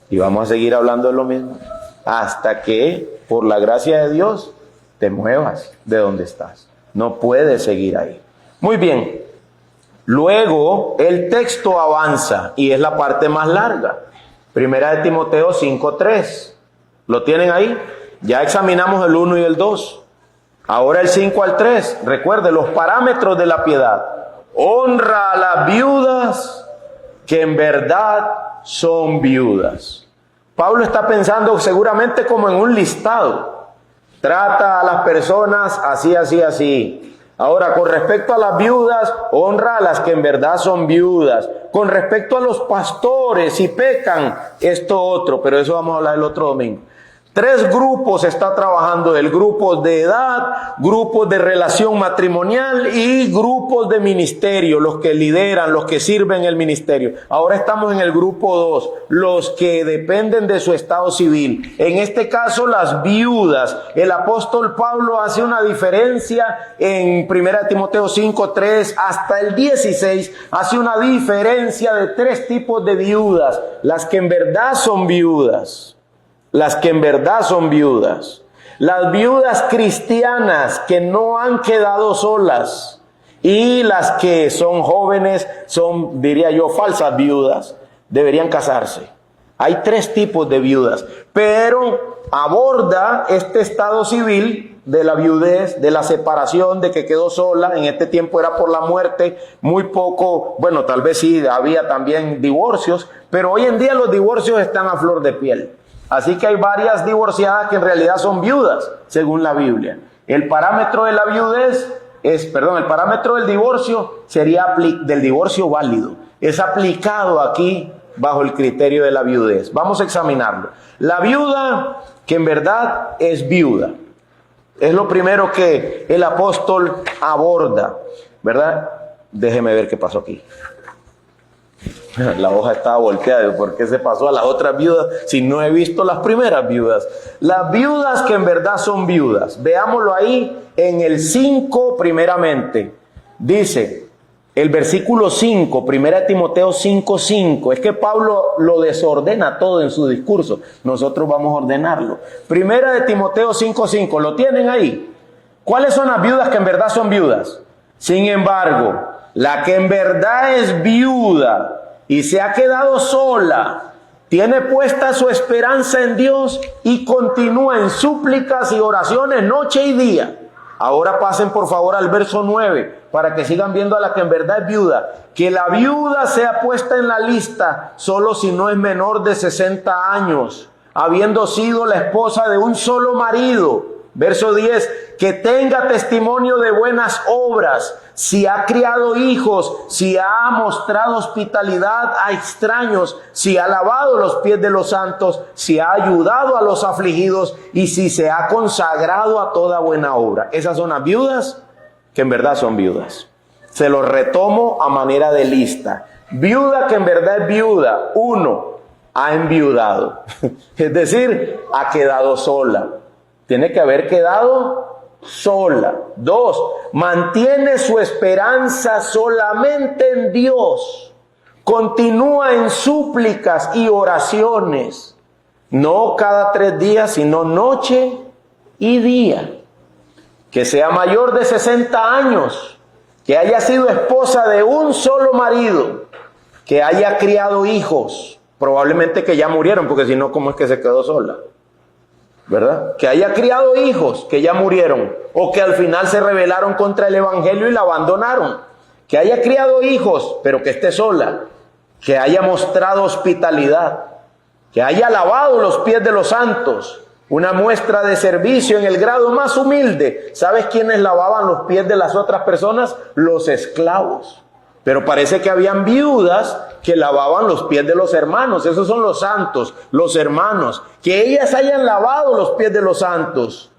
y vamos a seguir hablando de lo mismo, hasta que, por la gracia de Dios, te muevas de donde estás. No puedes seguir ahí. Muy bien. Luego, el texto avanza, y es la parte más larga. Primera de Timoteo 5:3. ¿Lo tienen ahí? Ya examinamos el 1 y el 2. Ahora el 5 al 3. Recuerde los parámetros de la piedad. Honra a las viudas que en verdad son viudas. Pablo está pensando seguramente como en un listado. Trata a las personas así, así, así. Ahora, con respecto a las viudas, honra a las que en verdad son viudas. Con respecto a los pastores, si pecan, esto otro, pero eso vamos a hablar el otro domingo. 3 grupos está trabajando él: grupos de edad, grupos de relación matrimonial y grupos de ministerio, los que lideran, los que sirven el ministerio. Ahora estamos en el grupo 2, los que dependen de su estado civil. En este caso, las viudas. El apóstol Pablo hace una diferencia en 1 Timoteo 5:3 hasta el 16, hace una diferencia de 3 tipos de viudas: las que en verdad son viudas. Las que en verdad son viudas. Las viudas cristianas que no han quedado solas. Y las que son jóvenes, son, diría yo, falsas viudas, deberían casarse. Hay 3 tipos de viudas, pero aborda este estado civil de la viudez, de la separación, de que quedó sola. En este tiempo era por la muerte, muy poco, bueno, tal vez sí, había también divorcios, pero hoy en día los divorcios están a flor de piel. Así que hay varias divorciadas que en realidad son viudas, según la Biblia. El parámetro de la viudez el parámetro del divorcio sería del divorcio válido. Es aplicado aquí bajo el criterio de la viudez. Vamos a examinarlo. La viuda que en verdad es viuda. Es lo primero que el apóstol aborda, ¿verdad? Déjeme ver qué pasó aquí. La hoja estaba volteada. ¿Por qué se pasó a las otras viudas si no he visto las primeras viudas? Las viudas que en verdad son viudas. Veámoslo ahí en el 5 primeramente. Dice el versículo 5, 1 Timoteo 5:5. Es que Pablo lo desordena todo en su discurso. Nosotros vamos a ordenarlo. 1 Timoteo 5:5. ¿Lo tienen ahí? ¿Cuáles son las viudas que en verdad son viudas? Sin embargo, la que en verdad es viuda y se ha quedado sola, tiene puesta su esperanza en Dios y continúa en súplicas y oraciones noche y día. Ahora pasen por favor al verso 9 para que sigan viendo a la que en verdad es viuda. Que la viuda sea puesta en la lista solo si no es menor de 60 años, habiendo sido la esposa de un solo marido. Verso 10, que tenga testimonio de buenas obras, si ha criado hijos, si ha mostrado hospitalidad a extraños, si ha lavado los pies de los santos, si ha ayudado a los afligidos y si se ha consagrado a toda buena obra. Esas son las viudas que en verdad son viudas. Se los retomo a manera de lista. Viuda que en verdad es viuda. 1, ha enviudado. Es decir, ha quedado sola. Tiene que haber quedado sola. 2, mantiene su esperanza solamente en Dios. Continúa en súplicas y oraciones. No cada 3 días, sino noche y día. Que sea mayor de 60 años. Que haya sido esposa de un solo marido. Que haya criado hijos. Probablemente que ya murieron, porque si no, ¿cómo es que se quedó sola? ¿Verdad? Que haya criado hijos que ya murieron, o que al final se rebelaron contra el evangelio y la abandonaron. Que haya criado hijos, pero que esté sola. Que haya mostrado hospitalidad. Que haya lavado los pies de los santos. Una muestra de servicio en el grado más humilde. ¿Sabes quiénes lavaban los pies de las otras personas? Los esclavos. Pero parece que habían viudas que lavaban los pies de los hermanos. Esos son los santos, los hermanos. Que ellas hayan lavado los pies de los santos.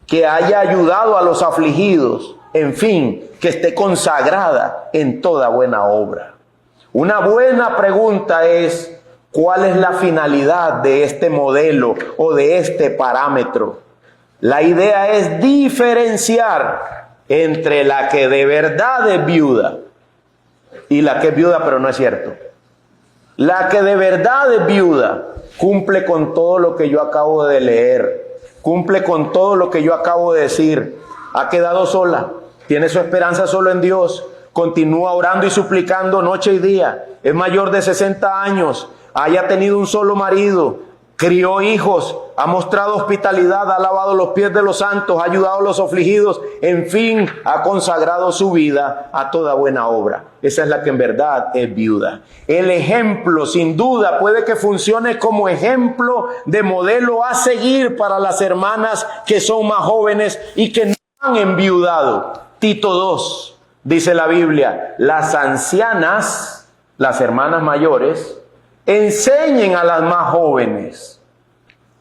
Que haya ayudado a los afligidos. En fin, que esté consagrada en toda buena obra. Una buena pregunta es: ¿cuál es la finalidad de este modelo o de este parámetro? La idea es diferenciar entre la que de verdad es viuda y la que es viuda pero no es cierto. La que de verdad es viuda cumple con todo lo que yo acabo de leer, cumple con todo lo que yo acabo de decir. Ha quedado sola, tiene su esperanza solo en Dios, continúa orando y suplicando noche y día, es mayor de 60 años, haya tenido un solo marido, crió hijos, ha mostrado hospitalidad, ha lavado los pies de los santos, ha ayudado a los afligidos, en fin, ha consagrado su vida a toda buena obra. Esa es la que en verdad es viuda. El ejemplo, sin duda, puede que funcione como ejemplo de modelo a seguir para las hermanas que son más jóvenes y que no han enviudado. Tito 2, dice la Biblia: las ancianas, las hermanas mayores, enseñen a las más jóvenes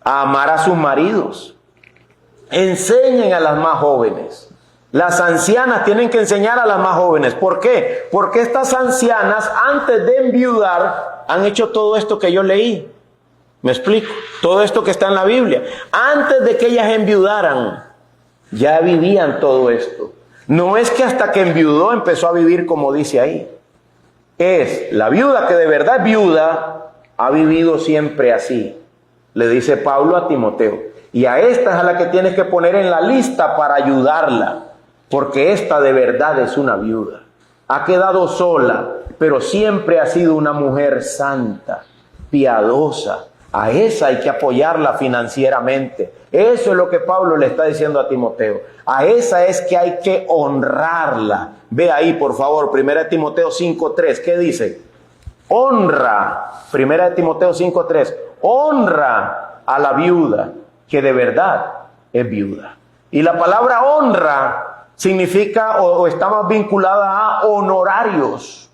a amar a sus maridos. Enseñen a las más jóvenes. Las ancianas tienen que enseñar a las más jóvenes. ¿Por qué? Porque estas ancianas, antes de enviudar, han hecho todo esto que yo leí. ¿Me explico? Todo esto que está en la Biblia. Antes de que ellas enviudaran, ya vivían todo esto. No es que hasta que enviudó empezó a vivir como dice ahí. Es la viuda que de verdad es viuda, ha vivido siempre así. Le dice Pablo a Timoteo. Y a esta es a la que tienes que poner en la lista para ayudarla. Porque esta de verdad es una viuda. Ha quedado sola, pero siempre ha sido una mujer santa, piadosa. A esa hay que apoyarla financieramente. Eso es lo que Pablo le está diciendo a Timoteo. A esa es que hay que honrarla. Ve ahí, por favor, 1 Timoteo 5:3. ¿Qué dice? Honra, 1 Timoteo 5:3. Honra a la viuda que de verdad es viuda. Y la palabra honra significa o está más vinculada a honorarios.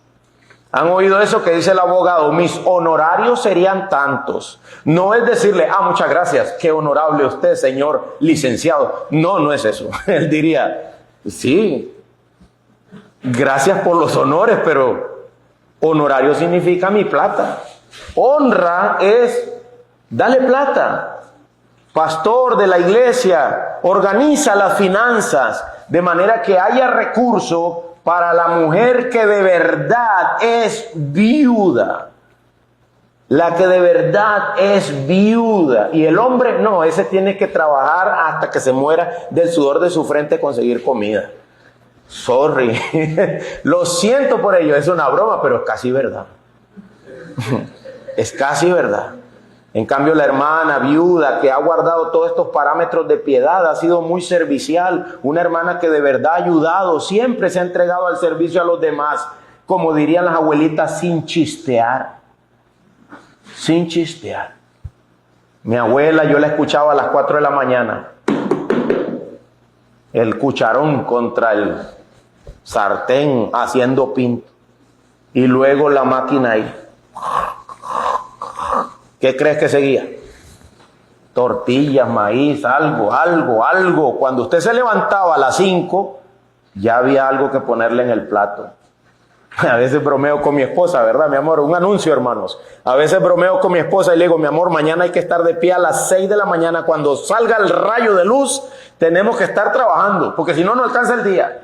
¿Han oído eso que dice el abogado? Mis honorarios serían tantos. No es decirle, muchas gracias, qué honorable usted, señor licenciado. No, no es eso. Él diría, sí, gracias por los honores, pero honorario significa mi plata. Honra es, dale plata. Pastor de la iglesia, organiza las finanzas de manera que haya recurso para la mujer que de verdad es viuda. La que de verdad es viuda. Y el hombre, no, ese tiene que trabajar hasta que se muera del sudor de su frente a conseguir comida. Sorry. Lo siento por ello, es una broma, pero es casi verdad. Es casi verdad. En cambio, la hermana viuda que ha guardado todos estos parámetros de piedad, ha sido muy servicial, una hermana que de verdad ha ayudado, siempre se ha entregado al servicio a los demás, como dirían las abuelitas, sin chistear. Sin chistear. Mi abuela, yo la escuchaba a las 4 de la mañana. El cucharón contra sartén haciendo pinto. Y luego la máquina ahí. ¿Qué crees que seguía? Tortillas, maíz, algo. Cuando usted se levantaba a las 5, ya había algo que ponerle en el plato. A veces bromeo con mi esposa, ¿verdad, mi amor? Un anuncio, hermanos. A veces bromeo con mi esposa y le digo, mi amor, mañana hay que estar de pie a las 6 de la mañana. Cuando salga el rayo de luz, tenemos que estar trabajando, porque si no, no alcanza el día.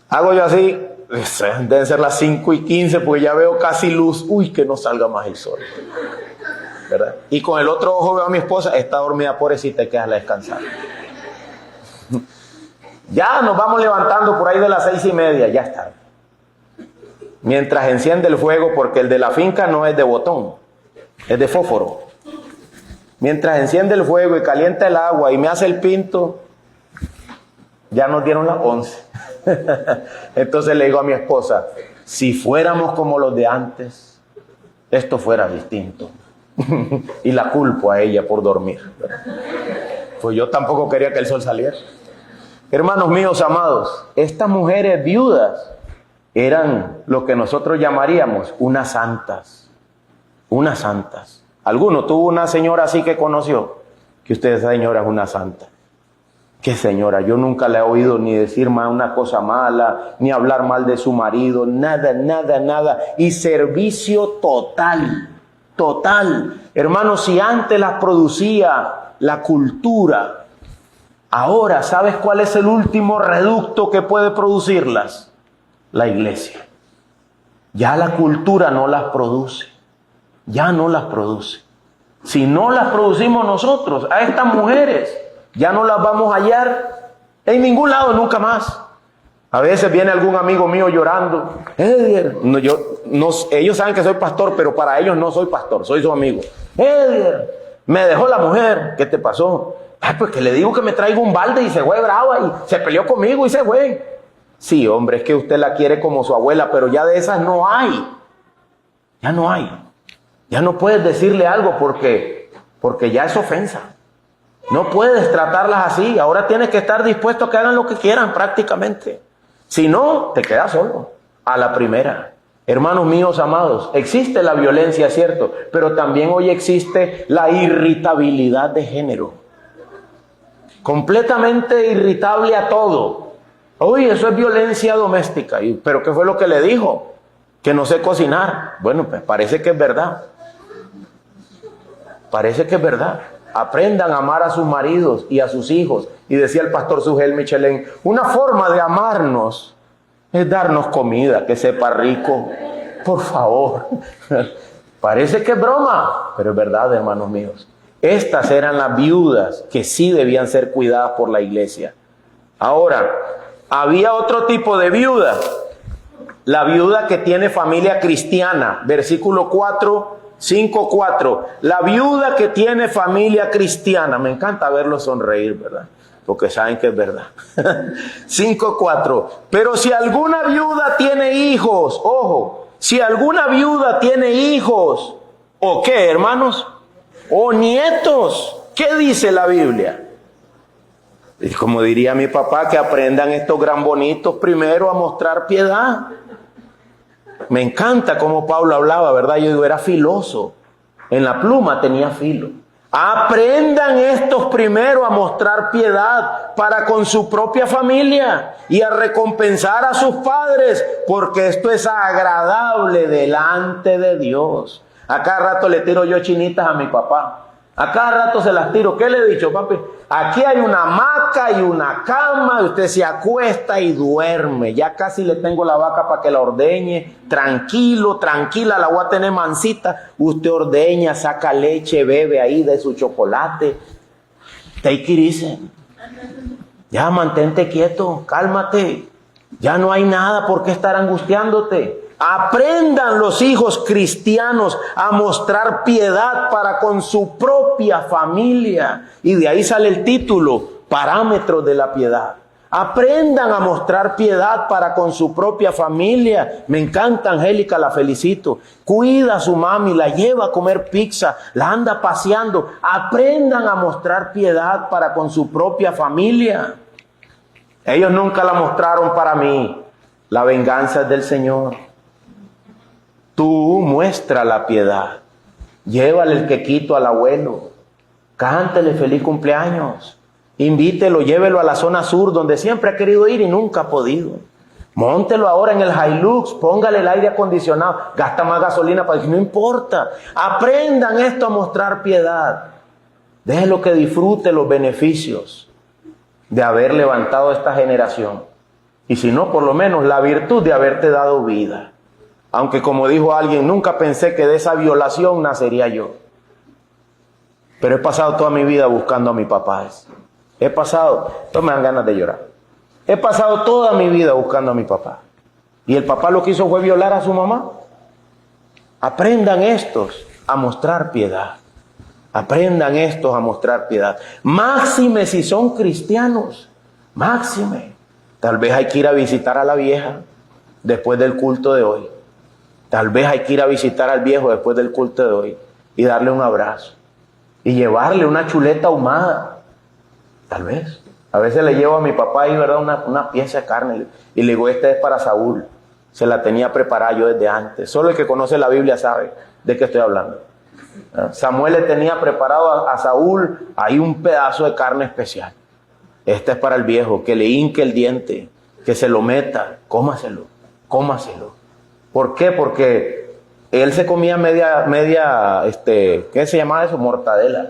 Hago yo así, deben ser las 5:15, porque ya veo casi luz. Uy, que no salga más el sol, ¿verdad? Y con el otro ojo veo a mi esposa, está dormida, pobrecita, hay que dejarla descansar. Ya nos vamos levantando por ahí de las 6:30, ya está. Mientras enciende el fuego, porque el de la finca no es de botón, es de fósforo. Mientras enciende el fuego y calienta el agua y me hace el pinto, ya nos dieron las 11. Entonces le digo a mi esposa, si fuéramos como los de antes, esto fuera distinto. Y la culpo a ella por dormir. Pues yo tampoco quería que el sol saliera. Hermanos míos amados, estas mujeres viudas eran lo que nosotros llamaríamos unas santas. Unas santas. ¿Alguno tuvo una señora así que conoció? Que usted, esa señora es una santa. ¿Qué señora? Yo nunca le he oído ni decir una cosa mala, ni hablar mal de su marido, nada. Y servicio total. Hermanos, si antes las producía la cultura, ahora, ¿sabes cuál es el último reducto que puede producirlas? La iglesia. Ya la cultura no las produce. Ya no las produce. Si no las producimos nosotros, a estas mujeres, ya no las vamos a hallar en ningún lado nunca más. A veces viene algún amigo mío llorando. Ellos saben que soy pastor, pero para ellos no soy pastor, soy su amigo. Me dejó la mujer. ¿Qué te pasó? Pues que le digo que me traiga un balde y se fue brava y se peleó conmigo y se fue. Sí, hombre, es que usted la quiere como su abuela, pero ya de esas no hay. Ya no hay. Ya no puedes decirle algo porque ya es ofensa. No puedes tratarlas así. Ahora tienes que estar dispuesto a que hagan lo que quieran prácticamente. Si no, te quedas solo. A la primera. Hermanos míos amados, existe la violencia, cierto, pero también hoy existe la irritabilidad de género. Completamente irritable a todo. Oye, eso es violencia doméstica. ¿Pero qué fue lo que le dijo? Que no sé cocinar. Bueno, pues parece que es verdad. Parece que es verdad. Aprendan a amar a sus maridos y a sus hijos. Y decía el pastor Sugel Michelén, una forma de amarnos es darnos comida que sepa rico. Por favor. Parece que es broma, pero es verdad, hermanos míos. Estas eran las viudas que sí debían ser cuidadas por la iglesia. Ahora, había otro tipo de viuda. La viuda que tiene familia cristiana. Versículo 5:4. La viuda que tiene familia cristiana. Me encanta verlos sonreír, ¿verdad? Porque saben que es verdad. 5:4. Pero si alguna viuda tiene hijos, ojo, si alguna viuda tiene hijos, ¿o qué, hermanos? O nietos. ¿Qué dice la Biblia? Y como diría mi papá, que aprendan estos gran bonitos primero a mostrar piedad. Me encanta cómo Pablo hablaba, ¿verdad? Yo digo, era filoso. En la pluma tenía filo. Aprendan estos primero a mostrar piedad para con su propia familia y a recompensar a sus padres, porque esto es agradable delante de Dios. A cada rato le tiro yo chinitas a mi papá. A cada rato se las tiro. ¿Qué le he dicho, papi? Aquí hay una hamaca y una cama y usted se acuesta y duerme. Ya casi le tengo la vaca para que la ordeñe. Tranquilo, tranquila, la voy a tener mansita. Usted ordeña, saca leche, bebe ahí de su chocolate. Take it easy. Ya, mantente quieto, cálmate. Ya no hay nada por qué estar angustiándote. Aprendan los hijos cristianos a mostrar piedad para con su propia familia. Y de ahí sale el título, Parámetros de la piedad. Aprendan a mostrar piedad para con su propia familia. Me encanta Angélica, la felicito. Cuida a su mami, la lleva a comer pizza, la anda paseando. Aprendan a mostrar piedad para con su propia familia. Ellos nunca la mostraron para mí. La venganza es del Señor. Tú muestra la piedad. Llévale el quequito al abuelo. Cántele feliz cumpleaños. Invítelo, llévelo a la zona sur donde siempre ha querido ir y nunca ha podido. Móntelo ahora en el Hilux, póngale el aire acondicionado, gasta más gasolina para que no importa. Aprendan esto a mostrar piedad. Déjenlo que disfrute los beneficios de haber levantado esta generación. Y si no, por lo menos la virtud de haberte dado vida. Aunque como dijo alguien, nunca pensé que de esa violación nacería yo. Pero he pasado toda mi vida buscando a mi papá. He pasado, esto me dan ganas de llorar. He pasado toda mi vida buscando a mi papá. Y el papá lo que hizo fue violar a su mamá. Aprendan estos a mostrar piedad. Aprendan estos a mostrar piedad. Máxime si son cristianos. Máxime. Tal vez hay que ir a visitar a la vieja después del culto de hoy. Tal vez hay que ir a visitar al viejo después del culto de hoy y darle un abrazo y llevarle una chuleta ahumada. Tal vez. A veces le llevo a mi papá ahí, ¿verdad? Una pieza de carne y le digo, esta es para Saúl. Se la tenía preparada yo desde antes. Solo el que conoce la Biblia sabe de qué estoy hablando. Samuel le tenía preparado a Saúl ahí un pedazo de carne especial. Esta es para el viejo, que le hinque el diente, que se lo meta, cómaselo. ¿Por qué? Porque él se comía media, ¿qué se llamaba eso? Mortadela.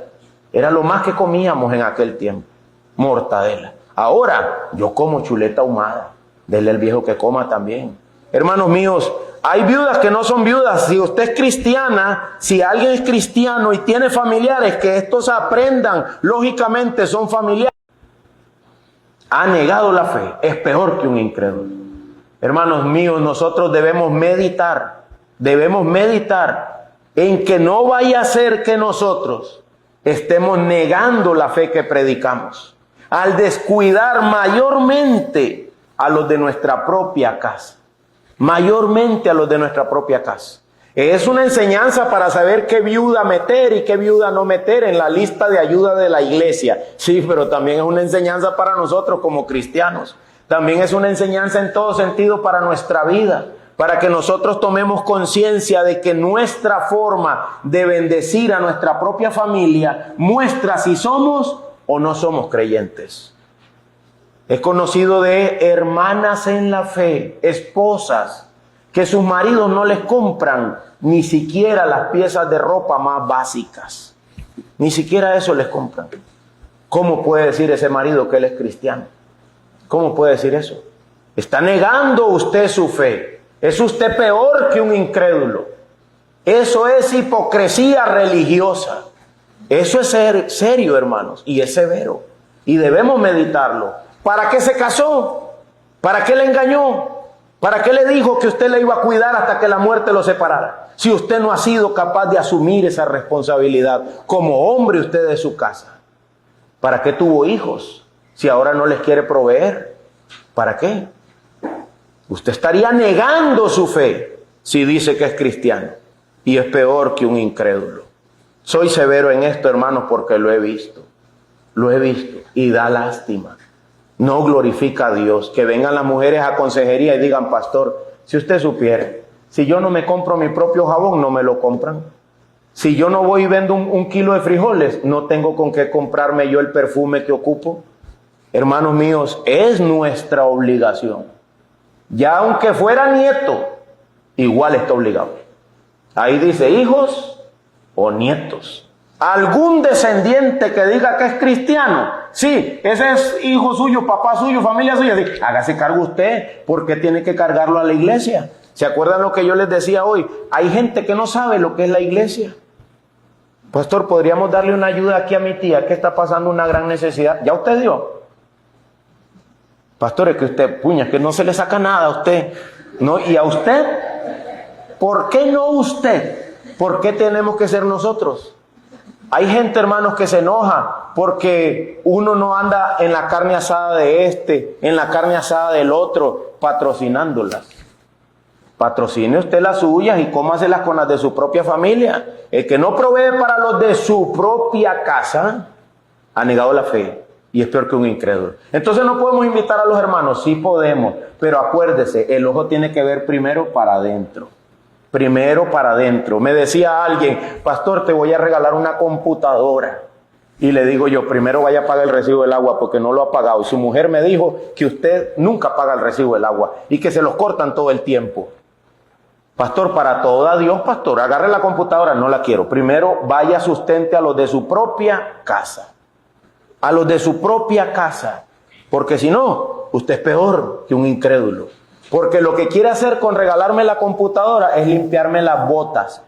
Era lo más que comíamos en aquel tiempo, mortadela. Ahora, yo como chuleta ahumada. Dele al viejo que coma también. Hermanos míos, hay viudas que no son viudas. Si usted es cristiana, si alguien es cristiano y tiene familiares, que estos aprendan, lógicamente son familiares. Ha negado la fe, es peor que un incrédulo. Hermanos míos, nosotros debemos meditar en que no vaya a ser que nosotros estemos negando la fe que predicamos, al descuidar mayormente a los de nuestra propia casa. Mayormente a los de nuestra propia casa. Es una enseñanza para saber qué viuda meter y qué viuda no meter en la lista de ayuda de la iglesia. Sí, pero también es una enseñanza para nosotros como cristianos. También es una enseñanza en todo sentido para nuestra vida, para que nosotros tomemos conciencia de que nuestra forma de bendecir a nuestra propia familia muestra si somos o no somos creyentes. Es conocido de hermanas en la fe, esposas, que sus maridos no les compran ni siquiera las piezas de ropa más básicas. Ni siquiera eso les compran. ¿Cómo puede decir ese marido que él es cristiano? ¿Cómo puede decir eso? Está negando usted su fe. Es usted peor que un incrédulo. Eso es hipocresía religiosa. Eso es serio, hermanos, y es severo. Y debemos meditarlo. ¿Para qué se casó? ¿Para qué le engañó? ¿Para qué le dijo que usted le iba a cuidar hasta que la muerte lo separara? Si usted no ha sido capaz de asumir esa responsabilidad como hombre usted de su casa. ¿Para qué tuvo hijos si ahora no les quiere proveer? ¿Para qué? Usted estaría negando su fe si dice que es cristiano. Y es peor que un incrédulo. Soy severo en esto, hermanos, porque lo he visto. Lo he visto y da lástima. No glorifica a Dios. Que vengan las mujeres a consejería y digan, pastor, si usted supiera, si yo no me compro mi propio jabón, no me lo compran. Si yo no voy y vendo un kilo de frijoles, no tengo con qué comprarme yo el perfume que ocupo. Hermanos míos, es nuestra obligación. Ya aunque fuera nieto, igual está obligado. Ahí dice hijos o nietos. Algún descendiente que diga que es cristiano, sí, ese es hijo suyo, papá suyo, familia suya, hágase cargo usted, porque tiene que cargarlo a la iglesia. ¿Se acuerdan lo que yo les decía hoy? Hay gente que no sabe lo que es la iglesia. Pastor, ¿podríamos darle una ayuda aquí a mi tía que está pasando una gran necesidad? ¿Ya usted dio? Pastor, es que usted, puña, que no se le saca nada a usted. ¿No? ¿Y a usted? ¿Por qué no usted? ¿Por qué tenemos que ser nosotros? Hay gente, hermanos, que se enoja porque uno no anda en la carne asada de en la carne asada del otro, patrocinándolas. Patrocine usted las suyas y cómaselas con las de su propia familia. El que no provee para los de su propia casa ha negado la fe y es peor que un incrédulo. Entonces no podemos invitar a los hermanos, sí podemos, pero acuérdese, el ojo tiene que ver primero para adentro. Primero para adentro. Me decía alguien, pastor, te voy a regalar una computadora. Y le digo yo, primero vaya a pagar el recibo del agua porque no lo ha pagado. Y su mujer me dijo que usted nunca paga el recibo del agua y que se los cortan todo el tiempo. Pastor, para todo da Dios, pastor, agarre la computadora, no la quiero. Primero vaya, sustente a los de su propia casa. A los de su propia casa. Porque si no, usted es peor que un incrédulo. Porque lo que quiere hacer con regalarme la computadora es limpiarme las botas.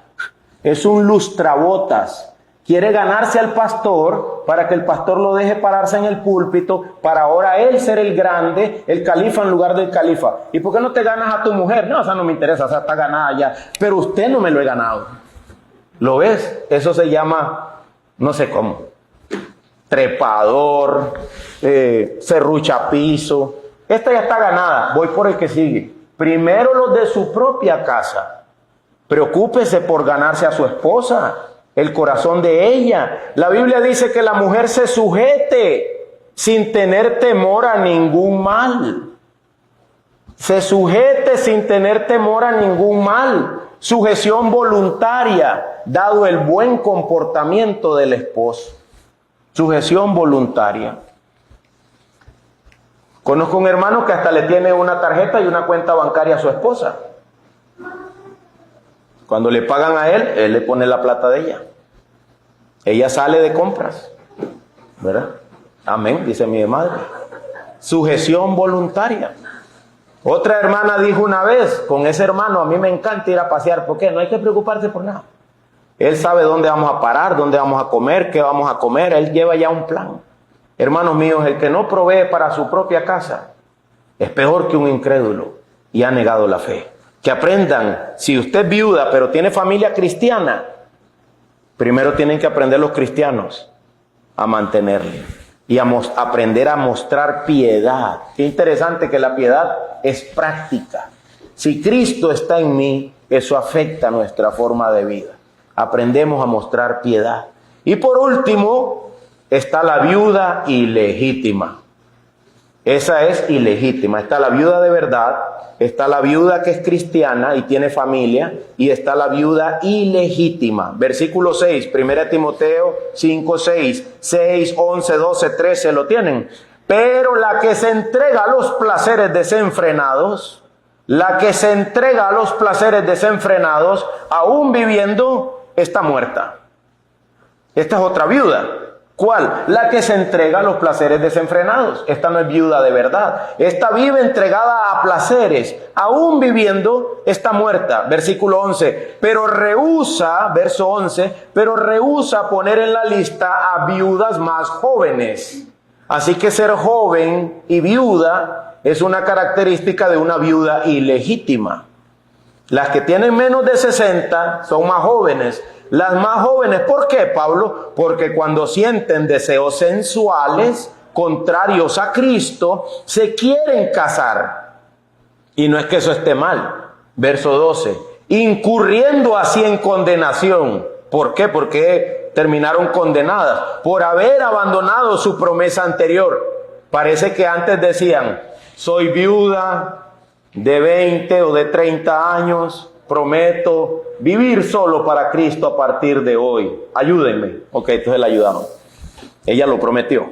Es un lustrabotas. Quiere ganarse al pastor para que el pastor lo deje pararse en el púlpito, para ahora él ser el grande, el califa en lugar del califa. ¿Y por qué no te ganas a tu mujer? No, o sea, no me interesa, o sea, está ganada ya. Pero usted no me lo he ganado. ¿Lo ves? Eso se llama, no sé cómo, trepador, serruchapiso. Esta ya está ganada, voy por el que sigue. Primero los de su propia casa. Preocúpese por ganarse a su esposa, el corazón de ella. La Biblia dice que la mujer se sujete sin tener temor a ningún mal. Se sujete sin tener temor a ningún mal. Sujeción voluntaria, dado el buen comportamiento del esposo. Sujeción voluntaria. Conozco un hermano que hasta le tiene una tarjeta y una cuenta bancaria a su esposa. Cuando le pagan a él le pone la plata de ella. Ella sale de compras, ¿verdad? Amén, dice mi madre. Sujeción voluntaria. Otra hermana dijo una vez, con ese hermano, a mí me encanta ir a pasear. ¿Por qué? No hay que preocuparse por nada. Él sabe dónde vamos a parar, dónde vamos a comer, qué vamos a comer. Él lleva ya un plan. Hermanos míos, el que no provee para su propia casa es peor que un incrédulo y ha negado la fe. Que aprendan, si usted es viuda pero tiene familia cristiana, primero tienen que aprender los cristianos a mantenerle y a aprender a mostrar piedad. Qué interesante que la piedad es práctica. Si Cristo está en mí, eso afecta nuestra forma de vida. Aprendemos a mostrar piedad. Y por último, está la viuda ilegítima. Esa es ilegítima. Está la viuda de verdad, está la viuda que es cristiana y tiene familia, y está la viuda ilegítima. Versículo 6, 1 Timoteo 5, 6, 11, 12, 13, ¿lo tienen? Pero la que se entrega a los placeres desenfrenados, aún viviendo, está muerta. Esta es otra viuda. ¿Cuál? La que se entrega a los placeres desenfrenados. Esta no es viuda de verdad. Esta vive entregada a placeres. Aún viviendo, está muerta. Versículo 11. Pero rehúsa, verso 11, pero rehúsa poner en la lista a viudas más jóvenes. Así que ser joven y viuda es una característica de una viuda ilegítima. Las que tienen menos de 60 son más jóvenes. Las más jóvenes, ¿por qué, Pablo? Porque cuando sienten deseos sensuales, contrarios a Cristo, se quieren casar. Y no es que eso esté mal. Verso 12. Incurriendo así en condenación. ¿Por qué? Porque terminaron condenadas. Por haber abandonado su promesa anterior. Parece que antes decían, soy viuda de 20 o de 30 años. Prometo vivir solo para Cristo a partir de hoy. Ayúdenme. Ok, entonces la ayudaron. Ella lo prometió.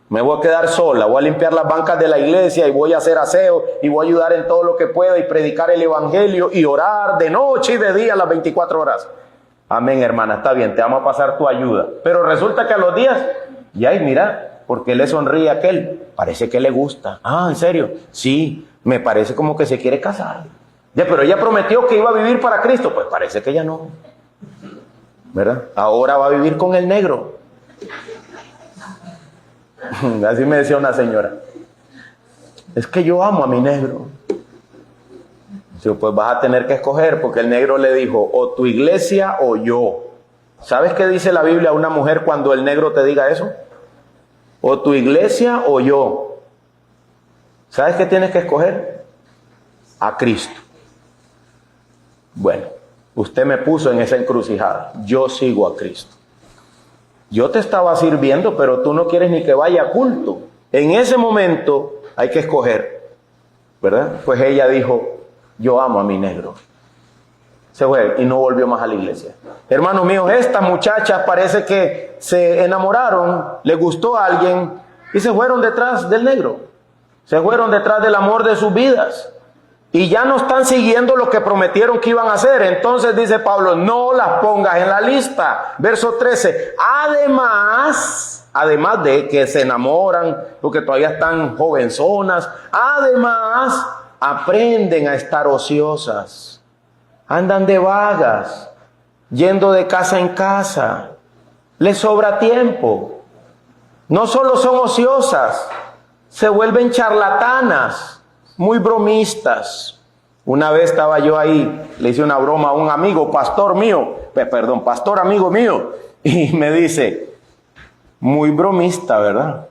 Me voy a quedar sola, voy a limpiar las bancas de la iglesia y voy a hacer aseo y voy a ayudar en todo lo que pueda y predicar el evangelio y orar de noche y de día las 24 horas. Amén, hermana, está bien, te vamos a pasar tu ayuda. Pero resulta que a los días, mira, ¿por qué le sonríe a aquel? Parece que le gusta. Ah, ¿en serio? Sí, me parece como que se quiere casar. Pero ella prometió que iba a vivir para Cristo. Pues parece que ya no, ¿verdad? Ahora va a vivir con el negro. Así me decía una señora. Es que yo amo a mi negro. Sí, pues vas a tener que escoger, porque el negro le dijo, o tu iglesia o yo. ¿Sabes qué dice la Biblia a una mujer cuando el negro te diga eso? O tu iglesia o yo. ¿Sabes qué tienes que escoger? A Cristo. Bueno, usted me puso en esa encrucijada. Yo sigo a Cristo. Yo te estaba sirviendo, pero tú no quieres ni que vaya a culto. En ese momento hay que escoger, ¿verdad? Pues ella dijo, yo amo a mi negro. Se fue y no volvió más a la iglesia. Hermanos míos, estas muchachas parece que se enamoraron, les gustó a alguien y se fueron detrás del negro. Se fueron detrás del amor de sus vidas. Y ya no están siguiendo lo que prometieron que iban a hacer. Entonces dice Pablo, no las pongas en la lista. Verso 13. Además de que se enamoran, porque todavía están jovenzonas, además aprenden a estar ociosas. Andan de vagas, yendo de casa en casa. Les sobra tiempo. No solo son ociosas, se vuelven charlatanas, muy bromistas. Una vez estaba yo ahí, le hice una broma a un amigo, pastor amigo mío, y me dice, muy bromista, ¿verdad?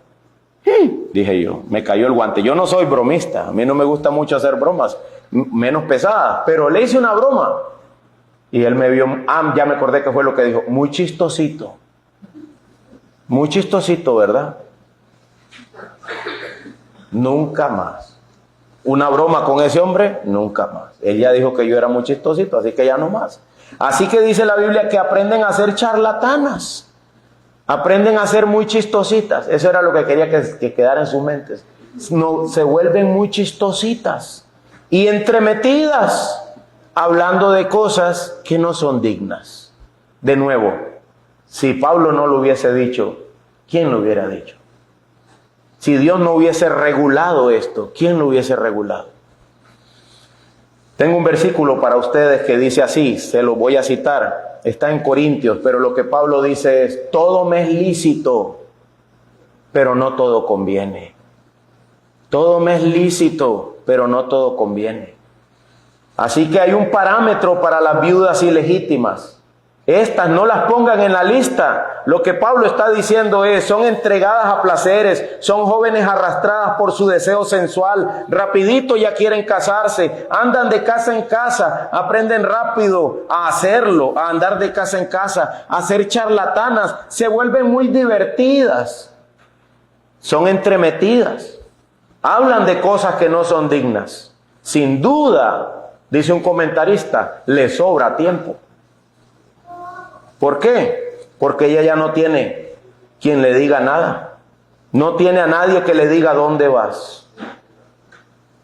Dije yo, me cayó el guante. Yo no soy bromista, a mí no me gusta mucho hacer bromas, menos pesadas, pero le hice una broma. Y él me vio, ya me acordé que fue lo que dijo, muy chistosito, ¿verdad? Nunca más. Una broma con ese hombre, nunca más. Ella dijo que yo era muy chistosito, así que ya no más. Así que dice la Biblia que aprenden a ser charlatanas. Aprenden a ser muy chistositas. Eso era lo que quería que quedara en sus mentes. No, se vuelven muy chistositas y entremetidas, hablando de cosas que no son dignas. De nuevo, si Pablo no lo hubiese dicho, ¿quién lo hubiera dicho? Si Dios no hubiese regulado esto, ¿quién lo hubiese regulado? Tengo un versículo para ustedes que dice así, se lo voy a citar. Está en Corintios, pero lo que Pablo dice es, todo me es lícito, pero no todo conviene. Todo me es lícito, pero no todo conviene. Así que hay un parámetro para las viudas ilegítimas. Estas no las pongan en la lista. Lo que Pablo está diciendo es, son entregadas a placeres, son jóvenes arrastradas por su deseo sensual, rapidito ya quieren casarse, andan de casa en casa, aprenden rápido a hacerlo, a andar de casa en casa, a ser charlatanas, se vuelven muy divertidas, son entremetidas, hablan de cosas que no son dignas. Sin duda, dice un comentarista, les sobra tiempo. ¿Por qué? Porque ella ya no tiene quien le diga nada. No tiene a nadie que le diga dónde vas.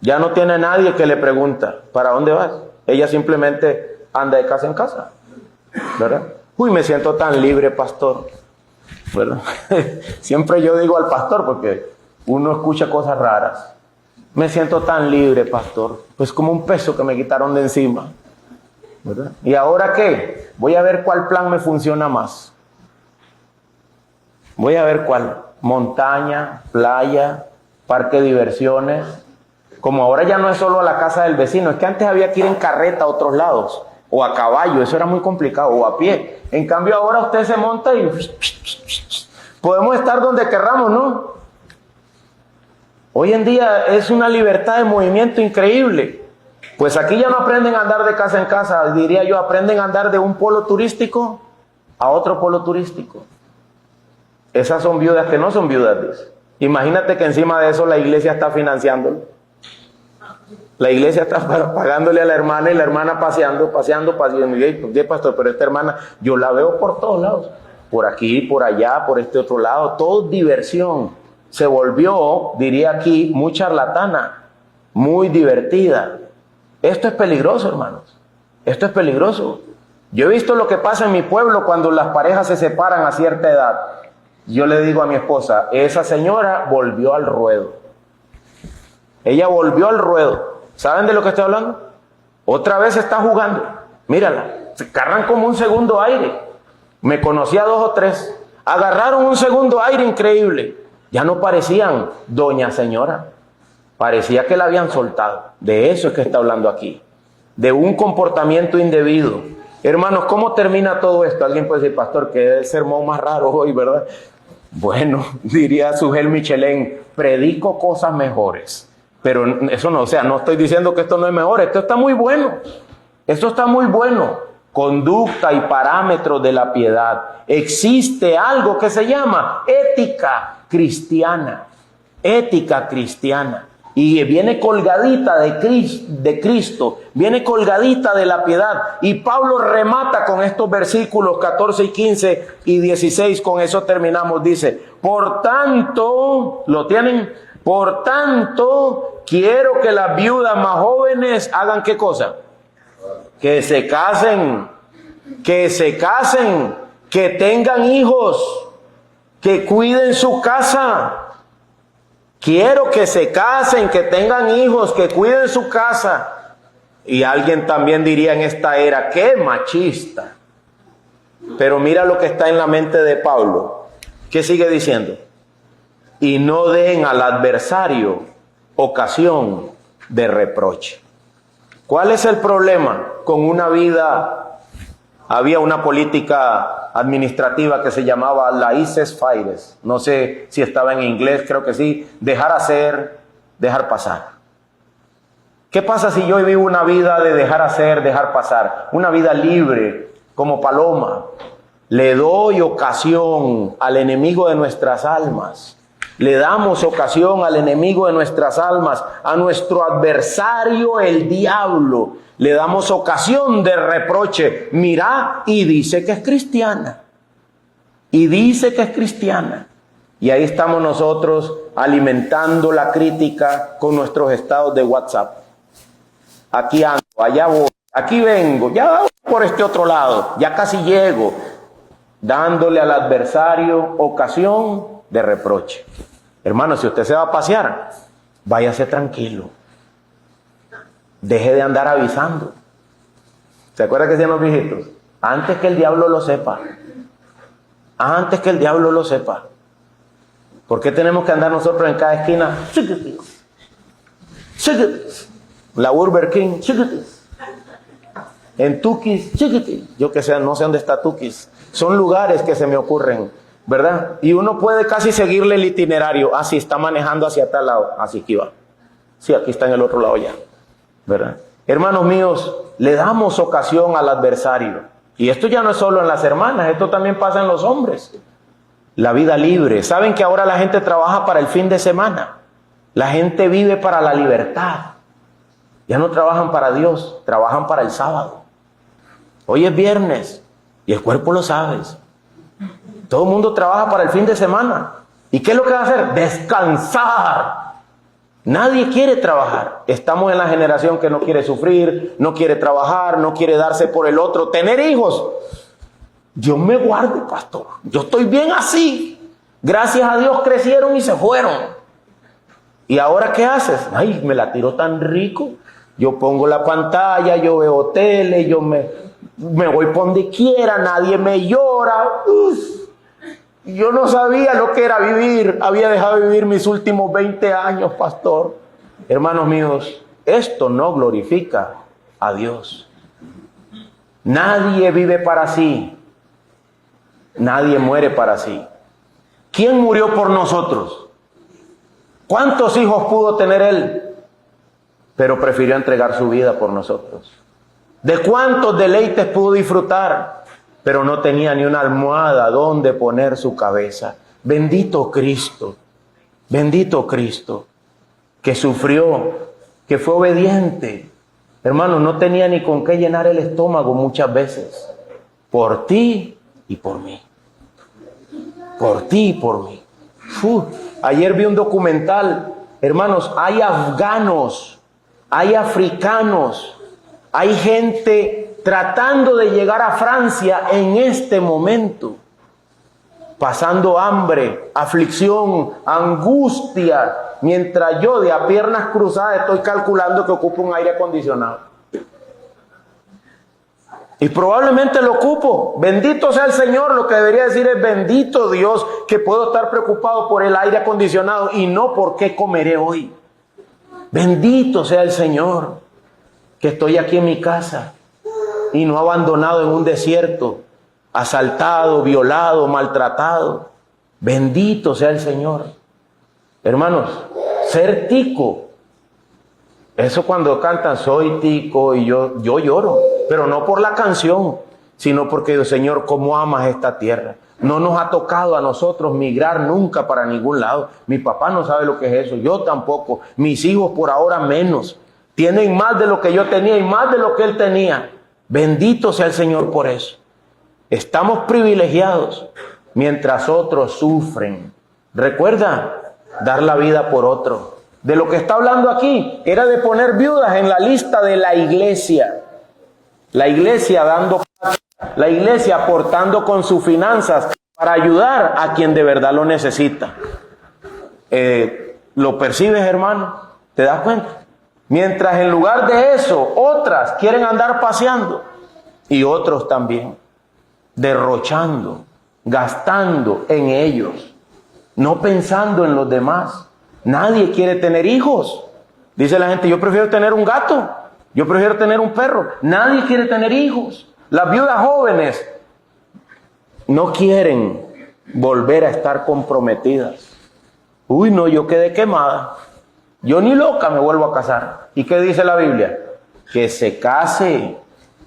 Ya no tiene a nadie que le pregunta, ¿para dónde vas? Ella simplemente anda de casa en casa, ¿verdad? Uy, me siento tan libre, pastor, ¿verdad? Siempre yo digo al pastor, porque uno escucha cosas raras. Me siento tan libre, pastor. Pues como un peso que me quitaron de encima, ¿verdad? ¿Y ahora qué? Voy a ver cuál plan me funciona más. Voy a ver cuál. Montaña, playa, parque de diversiones. Como ahora ya no es solo a la casa del vecino, es que antes había que ir en carreta a otros lados, o a caballo, eso era muy complicado, o a pie. En cambio ahora usted se monta y podemos estar donde querramos, ¿no? Hoy en día es una libertad de movimiento increíble. Pues aquí ya no aprenden a andar de casa en casa, diría yo, aprenden a andar de un polo turístico a otro polo turístico. Esas son viudas que no son viudas, dice. Imagínate que encima de eso la iglesia está financiándolo. La iglesia está pagándole a la hermana y la hermana paseando. Y pastor, pero esta hermana, yo la veo por todos lados. Por aquí, por allá, por este otro lado. Todo diversión. Se volvió, diría aquí, muy charlatana, muy divertida. Esto es peligroso, hermanos. Esto es peligroso. Yo he visto lo que pasa en mi pueblo cuando las parejas se separan a cierta edad. Yo le digo a mi esposa, esa señora volvió al ruedo. Ella volvió al ruedo. ¿Saben de lo que estoy hablando? Otra vez está jugando. Mírala, se agarran como un segundo aire. Me conocía 2 o 3. Agarraron un segundo aire increíble. Ya no parecían doña señora. Parecía que la habían soltado. De eso es que está hablando aquí. De un comportamiento indebido. Hermanos, ¿cómo termina todo esto? Alguien puede decir, pastor, que es el sermón más raro hoy, ¿verdad? Bueno, diría Sujel Michelén, predico cosas mejores. Pero eso no, o sea, no estoy diciendo que esto no es mejor, esto está muy bueno. Esto está muy bueno. conducta y parámetros de la piedad. Existe algo que se llama ética cristiana. Ética cristiana. Y viene colgadita de Cristo, viene colgadita de la piedad. Y Pablo remata con estos versículos 14 y 15 y 16, con eso terminamos. Dice, por tanto, ¿lo tienen? Por tanto, quiero que las viudas más jóvenes hagan ¿qué cosa? Que se casen, que tengan hijos, que cuiden su casa. Quiero que se casen, que tengan hijos, que cuiden su casa. Y alguien también diría en esta era, ¡qué machista! Pero mira lo que está en la mente de Pablo. ¿Qué sigue diciendo? Y no den al adversario ocasión de reproche. ¿Cuál es el problema con una vida? Había una política administrativa que se llamaba laissez-faire. No sé si estaba en inglés, creo que sí. Dejar hacer, dejar pasar. ¿Qué pasa si yo vivo una vida de dejar hacer, dejar pasar? Una vida libre, como paloma. Le doy ocasión al enemigo de nuestras almas. Le damos ocasión al enemigo de nuestras almas, a nuestro adversario, el diablo. Le damos ocasión de reproche. Mira, y dice que es cristiana. Y dice que es cristiana. Y ahí estamos nosotros alimentando la crítica con nuestros estados de WhatsApp. Aquí ando, allá voy, aquí vengo, ya voy por este otro lado, ya casi llego. Dándole al adversario ocasión de reproche. Hermano, si usted se va a pasear, váyase tranquilo. Deje de andar avisando. ¿Se acuerda que decían los viejitos? Antes que el diablo lo sepa. Antes que el diablo lo sepa. ¿Por qué tenemos que andar nosotros en cada esquina? La Burger King, en Tukis, yo que sé, no sé dónde está Tukis. Son lugares que se me ocurren, ¿verdad? Y uno puede casi seguirle el itinerario. Ah, sí, está manejando hacia tal lado. Así que va. Sí, aquí está en el otro lado ya. ¿Verdad? Hermanos míos, le damos ocasión al adversario. Y esto ya no es solo en las hermanas, esto también pasa en los hombres. La vida libre. ¿Saben que ahora la gente trabaja para el fin de semana? La gente vive para la libertad. Ya no trabajan para Dios, trabajan para el sábado. Hoy es viernes y el cuerpo lo sabe. Todo el mundo trabaja para el fin de semana. ¿Y qué es lo que va a hacer? Descansar. Nadie quiere trabajar. Estamos en la generación que no quiere sufrir, no quiere trabajar, no quiere darse por el otro. Tener hijos. Dios me guarde, pastor. Yo estoy bien así. Gracias a Dios crecieron y se fueron. ¿Y ahora qué haces? Ay, me la tiró tan rico. Yo pongo la pantalla, yo veo tele, yo me voy por donde quiera, nadie me llora. Yo no sabía lo que era vivir. Había dejado de vivir mis últimos 20 años, pastor. Hermanos míos, esto no glorifica a Dios. Nadie vive para sí. Nadie muere para sí. ¿Quién murió por nosotros? ¿Cuántos hijos pudo tener él? Pero prefirió entregar su vida por nosotros. ¿De cuántos deleites pudo disfrutar? Pero no tenía ni una almohada donde poner su cabeza. Bendito Cristo, que sufrió, que fue obediente. Hermano, no tenía ni con qué llenar el estómago muchas veces. Por ti y por mí. Por ti y por mí. Ayer vi un documental. Hermanos, hay afganos, hay africanos, hay gente tratando de llegar a Francia en este momento, pasando hambre, aflicción, angustia, mientras yo de a piernas cruzadas estoy calculando que ocupo un aire acondicionado. Y probablemente lo ocupo. Bendito sea el Señor. Lo que debería decir es bendito Dios que puedo estar preocupado por el aire acondicionado y no por qué comeré hoy. Bendito sea el Señor que estoy aquí en mi casa y no abandonado en un desierto, asaltado, violado, maltratado. Bendito sea el Señor. Hermanos, ser tico, eso cuando cantan soy tico y yo lloro, pero no por la canción, sino porque Dios, Señor, cómo amas esta tierra. No nos ha tocado a nosotros migrar nunca para ningún lado. Mi papá no sabe lo que es eso, yo tampoco. Mis hijos por ahora menos. Tienen más de lo que yo tenía y más de lo que él tenía. Bendito sea el Señor por eso. Estamos privilegiados mientras otros sufren. Recuerda, dar la vida por otro. De lo que está hablando aquí era de poner viudas en la lista de la iglesia. La iglesia dando, la iglesia aportando con sus finanzas para ayudar a quien de verdad lo necesita. ¿Lo percibes, hermano? ¿Te das cuenta? Mientras en lugar de eso, otras quieren andar paseando y otros también derrochando, gastando en ellos, no pensando en los demás. Nadie quiere tener hijos. Dice la gente, yo prefiero tener un gato, yo prefiero tener un perro. Nadie quiere tener hijos. Las viudas jóvenes no quieren volver a estar comprometidas. Uy, no, yo quedé quemada. Yo ni loca me vuelvo a casar. ¿Y qué dice la Biblia? Que se case,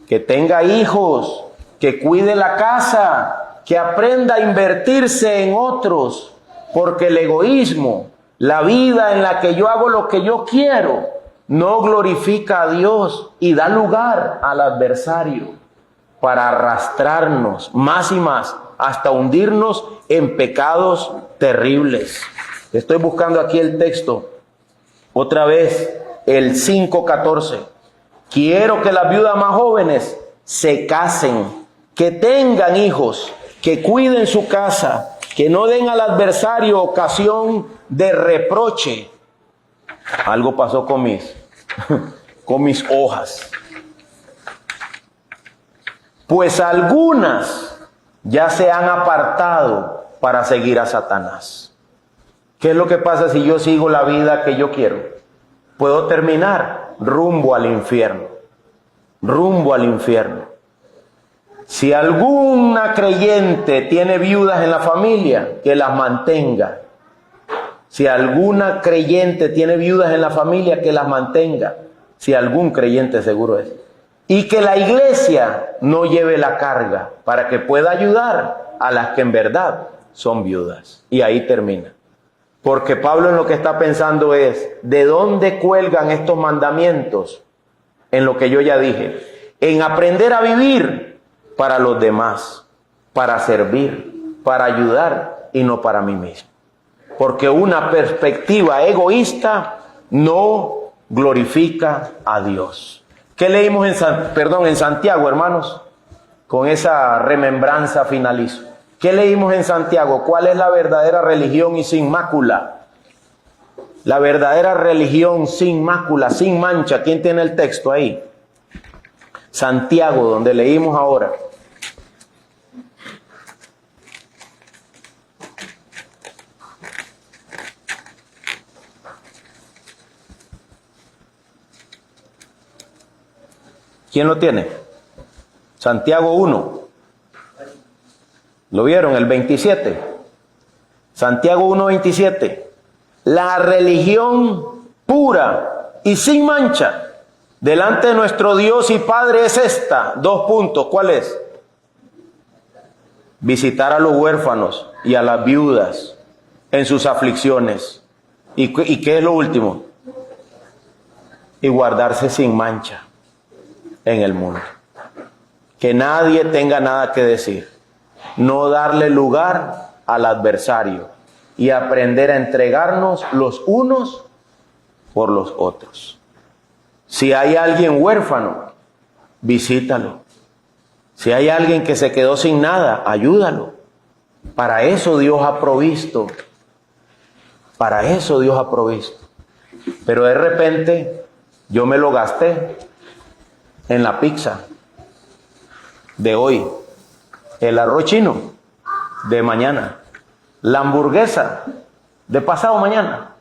que tenga hijos, que cuide la casa, que aprenda a invertirse en otros, porque el egoísmo, la vida en la que yo hago lo que yo quiero, no glorifica a Dios y da lugar al adversario para arrastrarnos más y más hasta hundirnos en pecados terribles. Estoy buscando aquí el texto, otra vez, el 5:14. Quiero que las viudas más jóvenes se casen, que tengan hijos, que cuiden su casa, que no den al adversario ocasión de reproche. Algo pasó con mis hojas. Pues algunas ya se han apartado para seguir a Satanás. ¿Qué es lo que pasa si yo sigo la vida que yo quiero? Puedo terminar rumbo al infierno. Rumbo al infierno. Si alguna creyente tiene viudas en la familia, que las mantenga. Si alguna creyente tiene viudas en la familia, que las mantenga. Si algún creyente seguro es. Y que la iglesia no lleve la carga para que pueda ayudar a las que en verdad son viudas. Y ahí termina. Porque Pablo en lo que está pensando es, ¿de dónde cuelgan estos mandamientos? En lo que yo ya dije. En aprender a vivir para los demás, para servir, para ayudar y no para mí mismo. Porque una perspectiva egoísta no glorifica a Dios. ¿Qué leímos en Santiago, hermanos? Con esa remembranza finalizo. ¿Qué leímos en Santiago? ¿Cuál es la verdadera religión y sin mácula? La verdadera religión sin mácula, sin mancha. ¿Quién tiene el texto ahí? Santiago, donde leímos ahora. ¿Quién lo tiene? Santiago 1. ¿Lo vieron? El 27. Santiago 1:27. La religión pura y sin mancha delante de nuestro Dios y Padre es esta. 2 puntos. ¿Cuál es? Visitar a los huérfanos y a las viudas en sus aflicciones. ¿Y qué es lo último? Y guardarse sin mancha en el mundo. Que nadie tenga nada que decir. No darle lugar al adversario y aprender a entregarnos los unos por los otros. Si hay alguien huérfano, visítalo. Si hay alguien que se quedó sin nada, ayúdalo. Para eso Dios ha provisto. Para eso Dios ha provisto. Pero de repente yo me lo gasté en la pizza de hoy, el arroz chino de mañana, la hamburguesa de pasado mañana,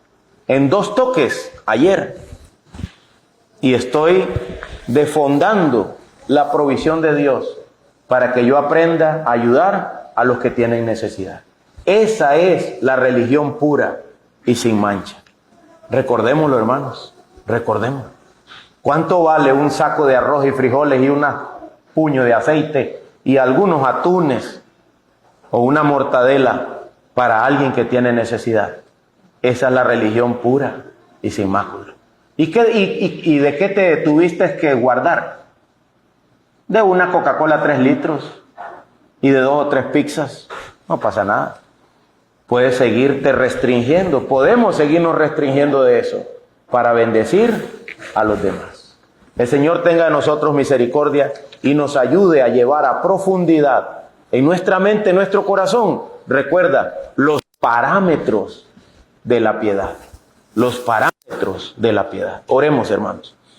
en 2 toques ayer, y estoy defondando la provisión de Dios para que yo aprenda a ayudar a los que tienen necesidad. Esa es la religión pura y sin mancha. Recordémoslo, hermanos, recordémoslo. ¿Cuánto vale un saco de arroz y frijoles y un puño de aceite y algunos atunes o una mortadela para alguien que tiene necesidad? Esa es la religión pura y sin mácula. ¿Y de qué te tuviste que guardar? De una Coca-Cola 3 litros y de 2 o 3 pizzas. No pasa nada. Puedes seguirte restringiendo. Podemos seguirnos restringiendo de eso para bendecir a los demás. El Señor tenga de nosotros misericordia y nos ayude a llevar a profundidad en nuestra mente, en nuestro corazón. Recuerda, los parámetros de la piedad. Los parámetros de la piedad. Oremos, hermanos.